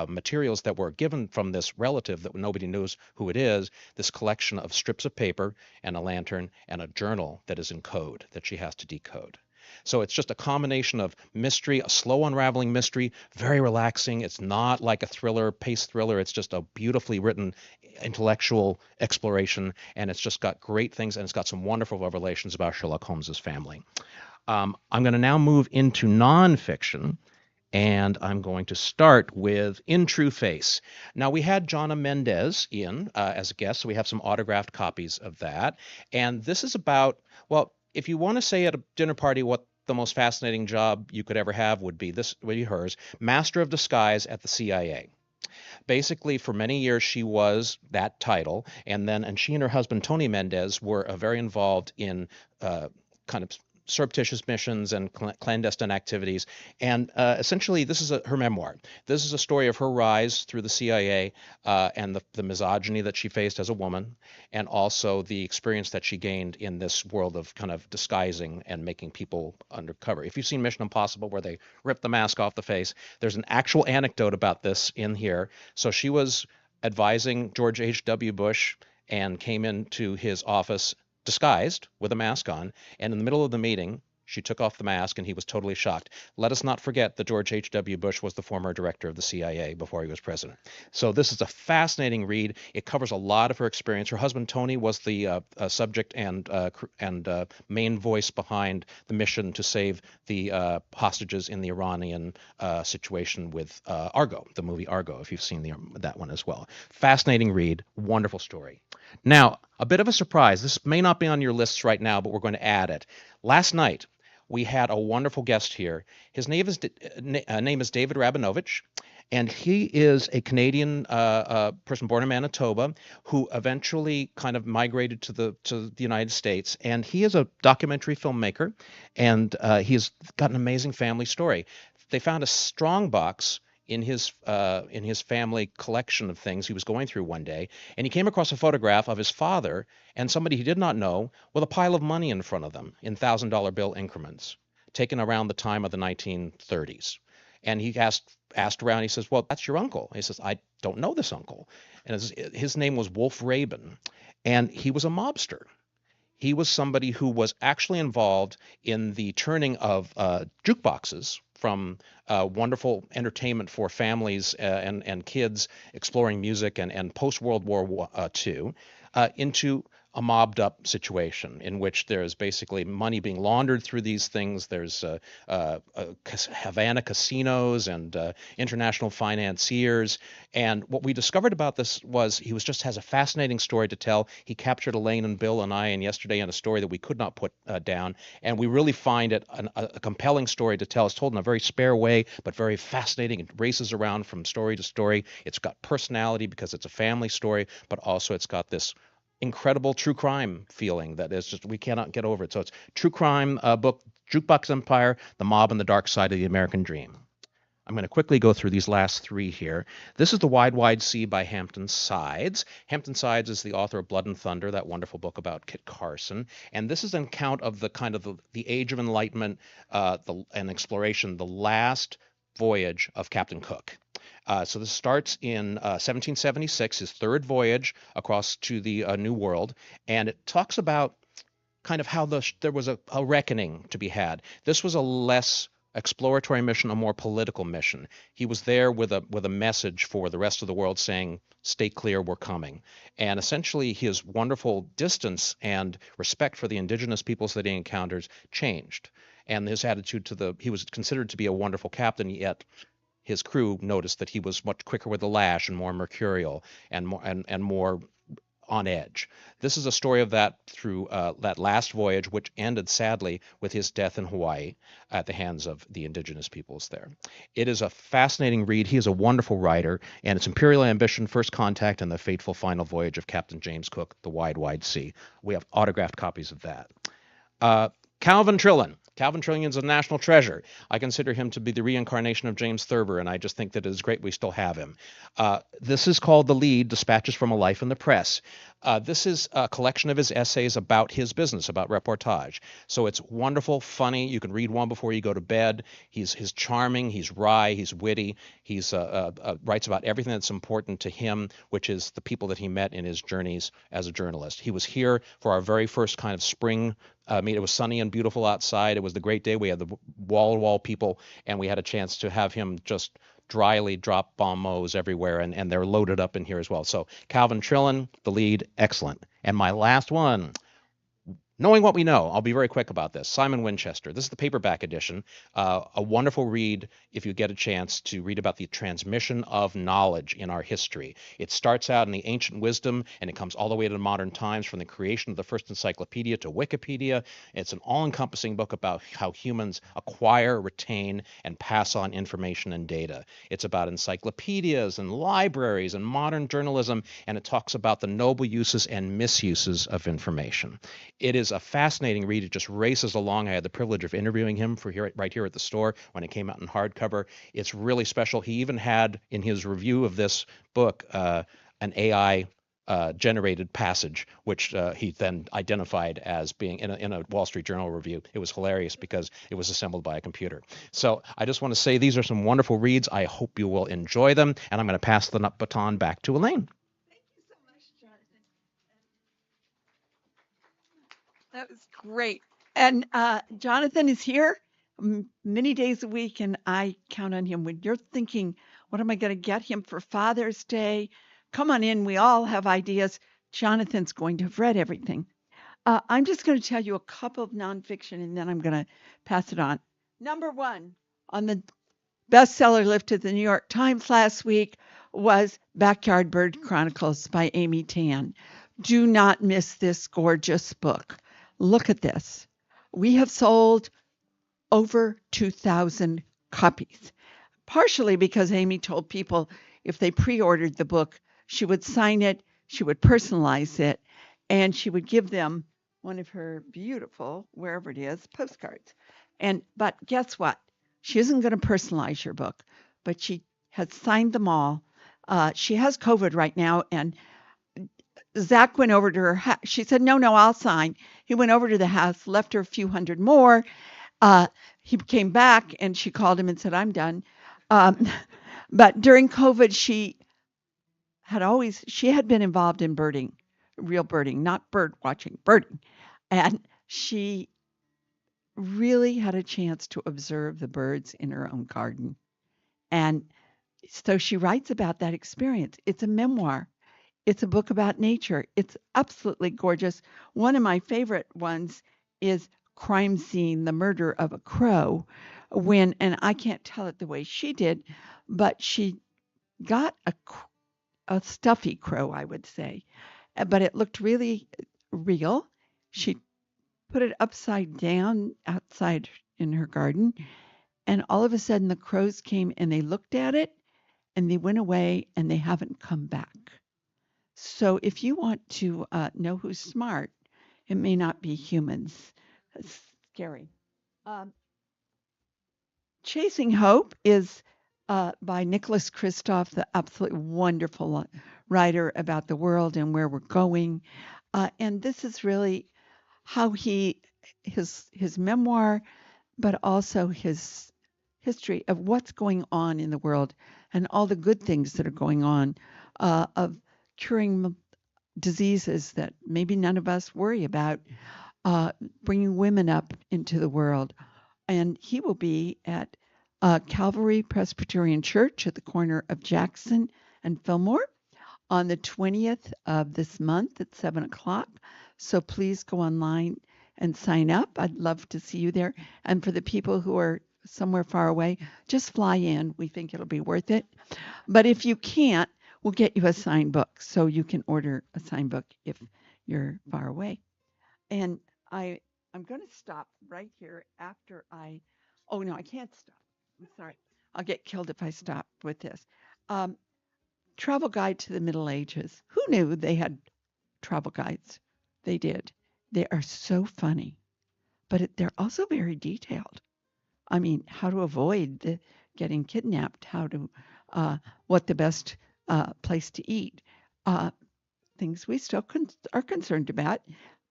[SPEAKER 4] materials that were given from this relative that nobody knows who it is, this collection of strips of paper and a lantern and a journal that is in code that she has to decode. So it's just a combination of mystery, a slow unraveling mystery, very relaxing. It's not like a thriller, pace thriller. It's just a beautifully written intellectual exploration, and it's just got great things, and it's got some wonderful revelations about Sherlock Holmes's family. I'm going to now move into nonfiction. And I'm going to start with In True Face. Now, we had Jonna Mendez in as a guest, so we have some autographed copies of that. And this is about, well, if you want to say at a dinner party what the most fascinating job you could ever have would be hers, Master of Disguise at the CIA. Basically, for many years, she was that title. And she and her husband, Tony Mendez, were very involved in kind of surreptitious missions and clandestine activities. And essentially, this is her memoir. This is a story of her rise through the CIA and the misogyny that she faced as a woman, and also the experience that she gained in this world of kind of disguising and making people undercover. If you've seen Mission Impossible, where they rip the mask off the face, there's an actual anecdote about this in here. So she was advising George H.W. Bush and came into his office disguised with a mask on, and in the middle of the meeting, she took off the mask and he was totally shocked. Let us not forget that George H.W. Bush was the former director of the CIA before he was president. So this is a fascinating read. It covers a lot of her experience. Her husband, Tony, was the subject and main voice behind the mission to save the hostages in the Iranian situation with Argo, the movie Argo, if you've seen that one as well. Fascinating read, wonderful story. Now, a bit of a surprise. This may not be on your lists right now, but we're going to add it. Last night, we had a wonderful guest here. His name is David Rabinovich, and he is a Canadian person born in Manitoba who eventually kind of migrated to the United States. And he is a documentary filmmaker, and he's got an amazing family story. They found a strong box in his family collection of things he was going through one day, and he came across a photograph of his father and somebody he did not know with a pile of money in front of them in $1,000 bill increments, taken around the time of the 1930s. And he asked around. He says, "Well, that's your uncle." He says, "I don't know this uncle." And his name was Wolf Rabin, and he was a mobster. He was somebody who was actually involved in the turning of jukeboxes from wonderful entertainment for families and kids exploring music and post-World War II into a mobbed up situation in which there's basically money being laundered through these things. There's Havana casinos and international financiers. And what we discovered about this was he has a fascinating story to tell. He captured Elaine and Bill and I and yesterday in a story that we could not put down. And we really find it a compelling story to tell. It's told in a very spare way, but very fascinating. It races around from story to story. It's got personality because it's a family story, but also it's got this incredible true crime feeling that is just we cannot get over it. So it's true crime book, Jukebox Empire, The Mob and the Dark Side of the American Dream. I'm going to quickly go through these last three here. This is The Wide, Wide Sea by Hampton Sides. Hampton Sides is the author of Blood and Thunder, that wonderful book about Kit Carson. And this is an account of the kind of the Age of Enlightenment and exploration, the last voyage of Captain Cook. So this starts in 1776, his third voyage across to the New World, and it talks about kind of how there was a reckoning to be had. This was a less exploratory mission, a more political mission. He was there with a message for the rest of the world saying, stay clear, we're coming. And essentially his wonderful distance and respect for the indigenous peoples that he encounters changed. And his attitude he was considered to be a wonderful captain, yet his crew noticed that he was much quicker with the lash and more mercurial and more on edge. This is a story of that through that last voyage, which ended sadly with his death in Hawaii at the hands of the indigenous peoples there. It is a fascinating read. He is a wonderful writer, and it's Imperial Ambition, First Contact, and the Fateful Final Voyage of Captain James Cook, The Wide, Wide Sea. We have autographed copies of that. Calvin Trillin. Calvin Trillin is a national treasure. I consider him to be the reincarnation of James Thurber, and I just think that it is great we still have him. This is called The Lead, Dispatches from a Life in the Press. This is a collection of his essays about his business, about reportage. So it's wonderful, funny. You can read one before you go to bed. He's charming, he's wry, he's witty. He's writes about everything that's important to him, which is the people that he met in his journeys as a journalist. He was here for our very first kind of spring meet. It was sunny and beautiful outside. It was the great day. We had the wall-to-wall people, and we had a chance to have him just dryly drop bon mots everywhere, and they're loaded up in here as well. So Calvin Trillin, The Lead, excellent. And my last one, Knowing What We Know. I'll be very quick about this. Simon Winchester. This is the paperback edition. A wonderful read if you get a chance to read about the transmission of knowledge in our history. It starts out in the ancient wisdom, and it comes all the way to modern times, from the creation of the first encyclopedia to Wikipedia. It's an all-encompassing book about how humans acquire, retain, and pass on information and data. It's about encyclopedias and libraries and modern journalism, and it talks about the noble uses and misuses of information. It is a fascinating read. It just races along. I had the privilege of interviewing him right here at the store when it came out in hardcover. It's really special. He even had in his review of this book an AI generated passage, which he then identified as being in a Wall Street Journal review. It was hilarious because it was assembled by a computer. So I just want to say these are some wonderful reads. I hope you will enjoy them, and I'm going to pass the baton back to Elaine.
[SPEAKER 1] That was great. And Jonathan is here many days a week, and I count on him. When you're thinking, what am I going to get him for Father's Day? Come on in. We all have ideas. Jonathan's going to have read everything. I'm just going to tell you a couple of nonfiction, and then I'm going to pass it on. Number one on the bestseller list at the New York Times last week was Backyard Bird Chronicles by Amy Tan. Do not miss this gorgeous book. Look at this. We have sold over 2,000 copies, partially because Amy told people if they pre-ordered the book, she would sign it, she would personalize it, and she would give them one of her beautiful, wherever it is, postcards. But guess what? She isn't going to personalize your book, but she has signed them all. She has COVID right now, and Zach went over to her house. She said, no, I'll sign. He went over to the house, left her a few hundred more. He came back, and she called him and said, I'm done. But during COVID, she had been involved in birding, real birding, not bird watching, birding. And she really had a chance to observe the birds in her own garden. And so she writes about that experience. It's a memoir. It's a book about nature. It's absolutely gorgeous. One of my favorite ones is Crime Scene, the Murder of a Crow, and I can't tell it the way she did, but she got a stuffy crow, I would say, but it looked really real. She put it upside down outside in her garden, and all of a sudden the crows came and they looked at it and they went away and they haven't come back. So if you want to know who's smart, it may not be humans. That's scary. Um, Chasing Hope is by Nicholas Kristof, the absolutely wonderful writer about the world and where we're going. And this is really how his memoir, but also his history of what's going on in the world and all the good things that are going on, of curing diseases that maybe none of us worry about, bringing women up into the world. And he will be at Calvary Presbyterian Church at the corner of Jackson and Fillmore on the 20th of this month at 7 o'clock. So please go online and sign up. I'd love to see you there. And for the people who are somewhere far away, just fly in. We think it'll be worth it. But if you can't, we'll get you a signed book. So you can order a signed book if you're far away. And I'm going to stop right here after oh no, I can't stop. I'm sorry. I'll get killed if I stop with this. Um, Travel Guide to the Middle Ages. Who knew they had travel guides? They did. They are so funny, but they're also very detailed. I mean, how to avoid getting kidnapped, what the best place to eat, uh, things we still are concerned about,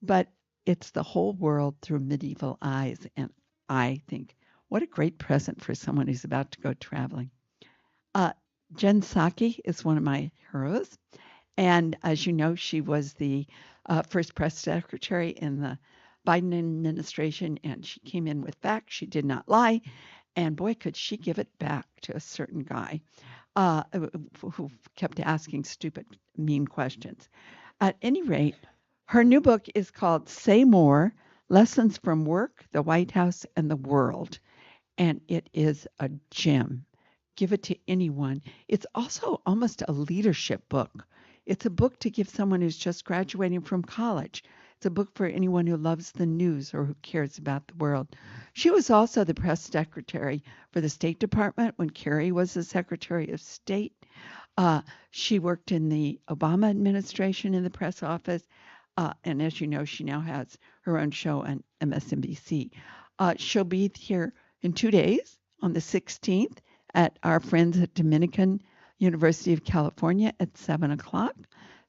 [SPEAKER 1] but it's the whole world through medieval eyes. And I think what a great present for someone who's about to go traveling. Uh, Jen Psaki is one of my heroes. And as you know, she was the first press secretary in the Biden administration, and she came in with facts. She did not lie. And boy, could she give it back to a certain guy uh, who kept asking stupid, mean questions. At any rate, her new book is called Say More: Lessons from Work, the White House, and the World. And it is a gem. Give it to anyone. It's also almost a leadership book. It's a book to give someone who's just graduating from college. It's a book for anyone who loves the news or who cares about the world. She was also the press secretary for the State Department when Kerry was the Secretary of State. She worked in the Obama administration in the press office. And as you know, she now has her own show on MSNBC. She'll be here in 2 days on the 16th at our friends at Dominican University of California at 7 o'clock.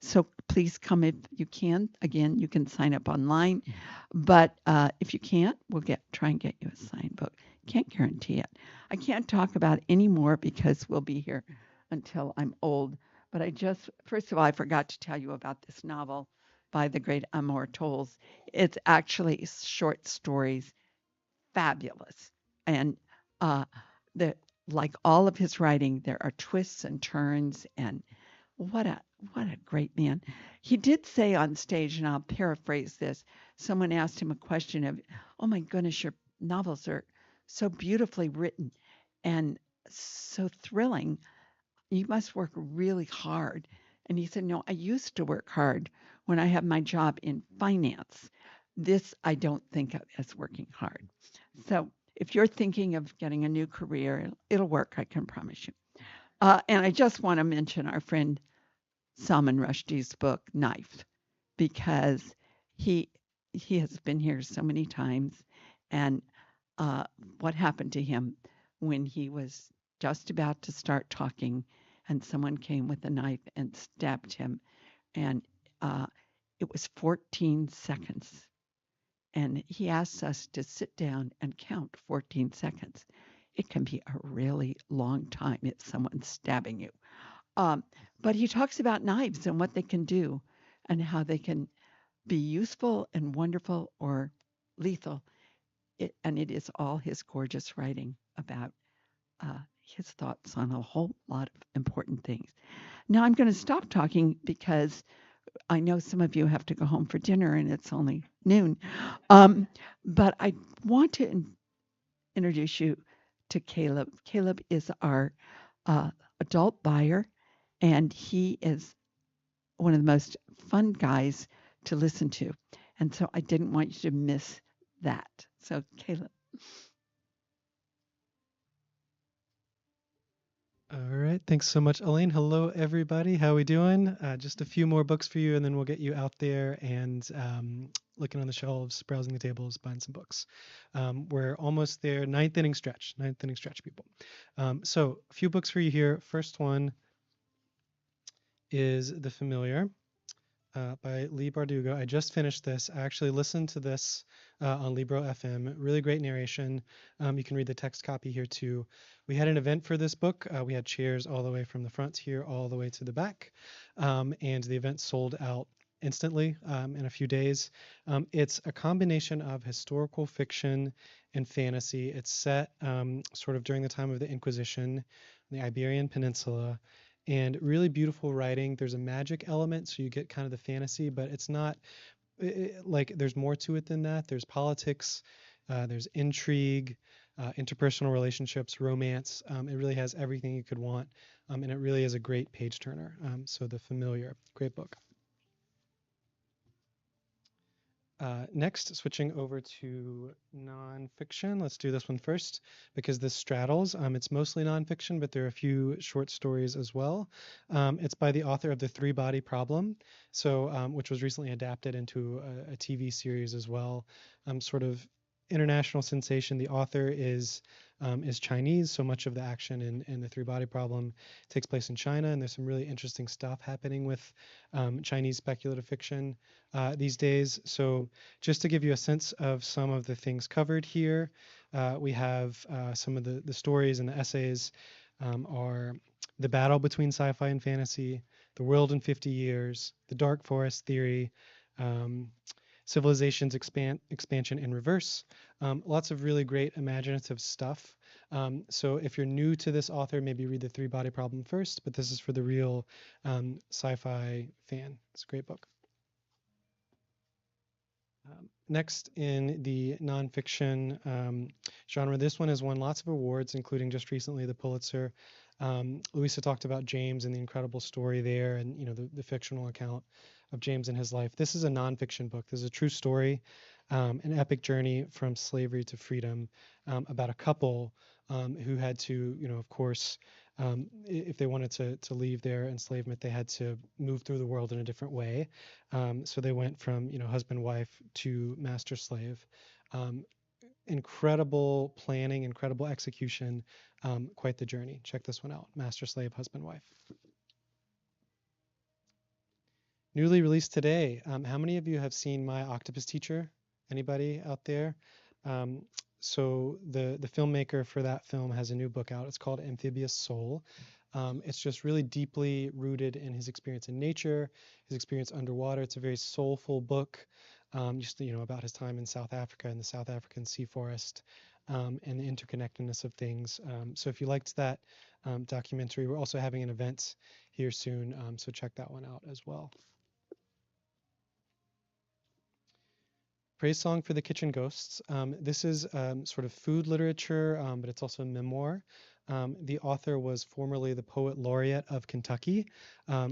[SPEAKER 1] So please come if you can. Again, you can sign up online. But if you can't, we'll try and get you a signed book. Can't guarantee it. I can't talk about it anymore because we'll be here until I'm old. But first of all, I forgot to tell you about this novel by the great Amor Tolls. It's actually short stories, fabulous. And uh, like all of his writing, there are twists and turns, and what a great man. He did say on stage, and I'll paraphrase this. Someone asked him a question of, "Oh my goodness, your novels are so beautifully written and so thrilling. You must work really hard." And he said, "No, I used to work hard when I had my job in finance. This I don't think of as working hard." So if you're thinking of getting a new career, it'll work, I can promise you. And I just want to mention our friend Salman Rushdie's book, Knife, because he he has been here so many times, and what happened to him when he was just about to start talking, and someone came with a knife and stabbed him, and uh, it was 14 seconds. And he asks us to sit down and count 14 seconds. It can be a really long time if someone's stabbing you. Um, but he talks about knives and what they can do and how they can be useful and wonderful or lethal. And it is all his gorgeous writing about his thoughts on a whole lot of important things. Now I'm going to stop talking because I know some of you have to go home for dinner and it's only noon. But I want to introduce you to Caleb. Caleb is our adult buyer, and he is one of the most fun guys to listen to. And so I didn't want you to miss that. So, Caleb.
[SPEAKER 5] All right, thanks so much, Elaine. Hello, everybody. How we doing? Just a few more books for you, and then we'll get you out there and looking on the shelves, browsing the tables, buying some books. We're almost there. Ninth inning stretch, people. So a few books for you here. First one is The Familiar by Lee Bardugo. I just finished this. I actually listened to this on Libro FM. Really great narration. You can read the text copy here too. We had an event for this book. We had chairs all the way from the front here all the way to the back. And the event sold out instantly in a few days. It's a combination of historical fiction and fantasy. It's set sort of during the time of the Inquisition, the Iberian Peninsula, and really beautiful writing. There's a magic element, so you get kind of the fantasy, but it's not like there's more to it than that. There's politics, there's intrigue, interpersonal relationships, romance. It really has everything you could want, and it really is a great page turner. So The Familiar, great book. Next, switching over to nonfiction. Let's do this one first because this straddles. It's mostly nonfiction, but there are a few short stories as well. It's by the author of The Three-Body Problem, so which was recently adapted into a TV series as well. Sort of international sensation. The author is Chinese, so much of the action in The Three-Body Problem takes place in China, and there's some really interesting stuff happening with Chinese speculative fiction these days. So just to give you a sense of some of the things covered here, we have some of the stories and the essays are The Battle Between Sci-Fi and Fantasy, The World in 50 Years, The Dark Forest Theory, Civilization's Expansion in Reverse. Lots of really great imaginative stuff. So if you're new to this author, maybe read The Three-Body Problem first, but this is for the real sci-fi fan. It's a great book. Next in the nonfiction genre, this one has won lots of awards, including just recently the Pulitzer. Louisa talked about James and the incredible story there, and the fictional account of James and his life. This is a nonfiction book. This is a true story, an epic journey from slavery to freedom, about a couple who had to, of course, if they wanted to leave their enslavement, they had to move through the world in a different way. So they went from, husband, wife to master slave. Incredible planning, incredible execution, quite the journey. Check this one out, Master Slave, Husband, Wife. Newly released today. How many of you have seen My Octopus Teacher? Anybody out there? So the filmmaker for that film has a new book out. It's called Amphibious Soul. It's just really deeply rooted in his experience in nature, his experience underwater. It's a very soulful book, just about his time in South Africa and the South African sea forest, and the interconnectedness of things. So if you liked that documentary, we're also having an event here soon, so check that one out as well. Praise Song for the Kitchen Ghosts. This is sort of food literature, but it's also a memoir. The author was formerly the poet laureate of Kentucky,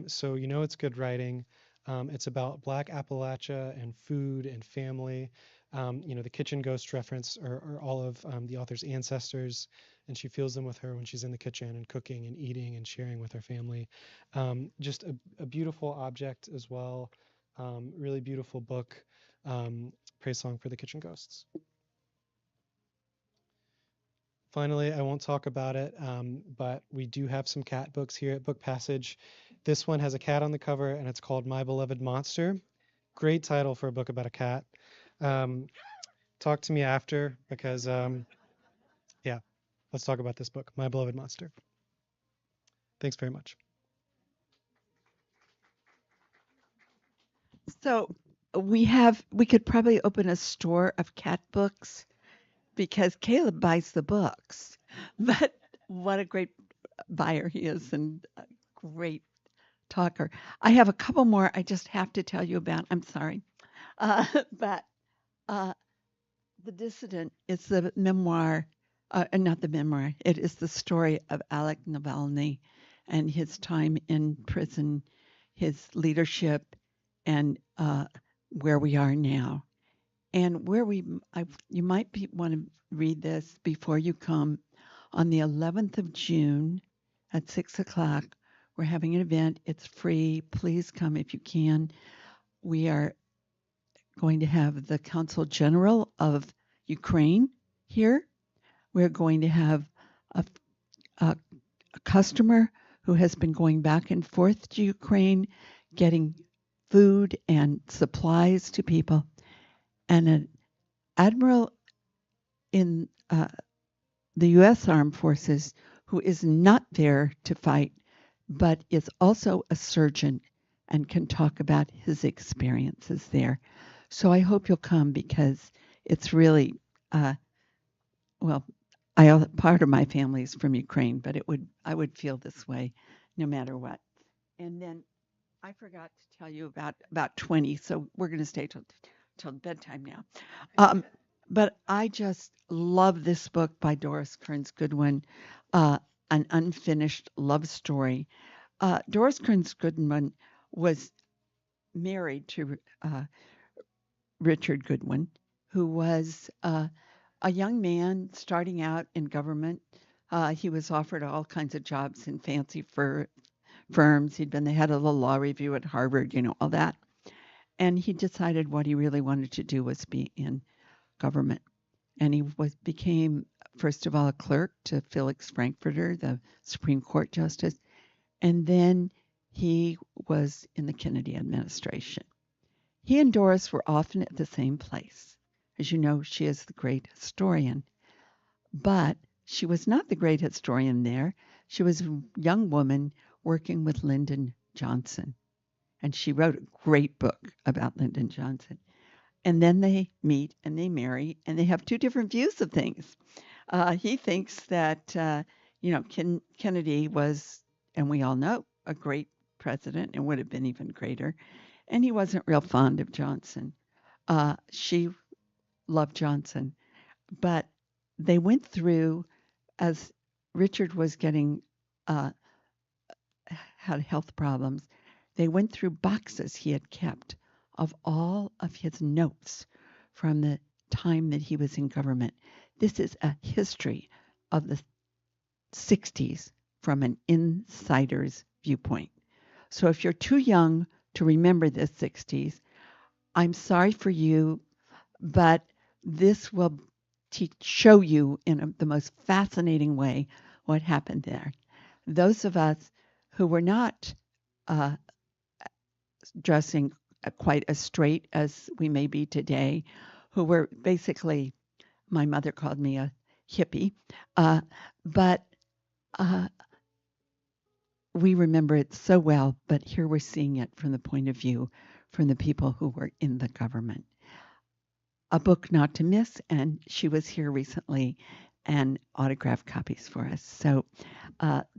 [SPEAKER 5] so it's good writing. It's about Black Appalachia and food and family. The kitchen ghost reference are all of the author's ancestors, and she feels them with her when she's in the kitchen and cooking and eating and sharing with her family. Just a beautiful object as well. Really beautiful book. Praise Song for the Kitchen Ghosts. Finally, I won't talk about it, but we do have some cat books here at Book Passage. This one has a cat on the cover, and it's called My Beloved Monster. Great title for a book about a cat. Talk to me after, because, yeah, let's talk about this book, My Beloved Monster. Thanks very much.
[SPEAKER 1] So we could probably open a store of cat books because Caleb buys the books. But what a great buyer he is and a great talker. I have a couple more I just have to tell you about. I'm sorry. But The Dissident is the memoir, not the memoir, it is the story of Alec Navalny and his time in prison, his leadership, and where we are now. And you might want to read this before you come. On the 11th of June, at 6 o'clock. We're having an event. It's free. Please come if you can. We are going to have the Consul General of Ukraine here. We're going to have a, a customer who has been going back and forth to Ukraine, getting food and supplies to people, and an admiral in the U.S. Armed Forces who is not there to fight, but is also a surgeon and can talk about his experiences there. So I hope you'll come because it's really, well, part of my family is from Ukraine, but I would feel this way no matter what. And then I forgot to tell you about 20, so we're going to stay till bedtime now. But I just love this book by Doris Kearns Goodwin, An Unfinished Love Story. Doris Kearns Goodwin was married to Richard Goodwin, who was a young man starting out in government. He was offered all kinds of jobs in fancy firms. He'd been the head of the law review at Harvard, all that. And he decided what he really wanted to do was be in government. And he became, first of all, a clerk to Felix Frankfurter, the Supreme Court Justice. And then he was in the Kennedy administration. He and Doris were often at the same place. As you know, she is the great historian. But she was not the great historian there. She was a young woman working with Lyndon Johnson. And she wrote a great book about Lyndon Johnson. And then they meet and they marry and they have two different views of things. He thinks that, Kennedy was, and we all know, a great president and would have been even greater. And he wasn't real fond of Johnson. She loved Johnson. But they went through, as Richard was had health problems, they went through boxes he had kept of all of his notes from the time that he was in government. This is a history of the 60s from an insider's viewpoint. So if you're too young to remember the 60s, I'm sorry for you, but this will show you in the most fascinating way what happened there. Those of us who were not dressing quite as straight as we may be today, who were basically, my mother called me a hippie, but we remember it so well, but here we're seeing it from the point of view from the people who were in the government. A book not to miss, and she was here recently and autographed copies for us. So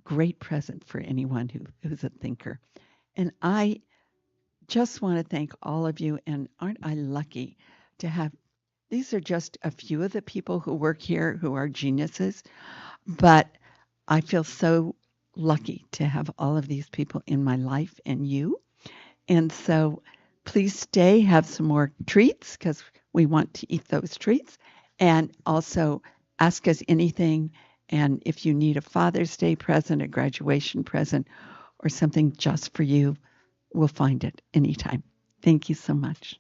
[SPEAKER 1] great present for anyone who's a thinker. And I just want to thank all of you, and aren't I lucky to have, these are just a few of the people who work here who are geniuses, but I feel so lucky to have all of these people in my life and you. And so please stay, have some more treats because we want to eat those treats, and also ask us anything. And if you need a Father's Day present, a graduation present, or something just for you, we'll find it anytime. Thank you so much.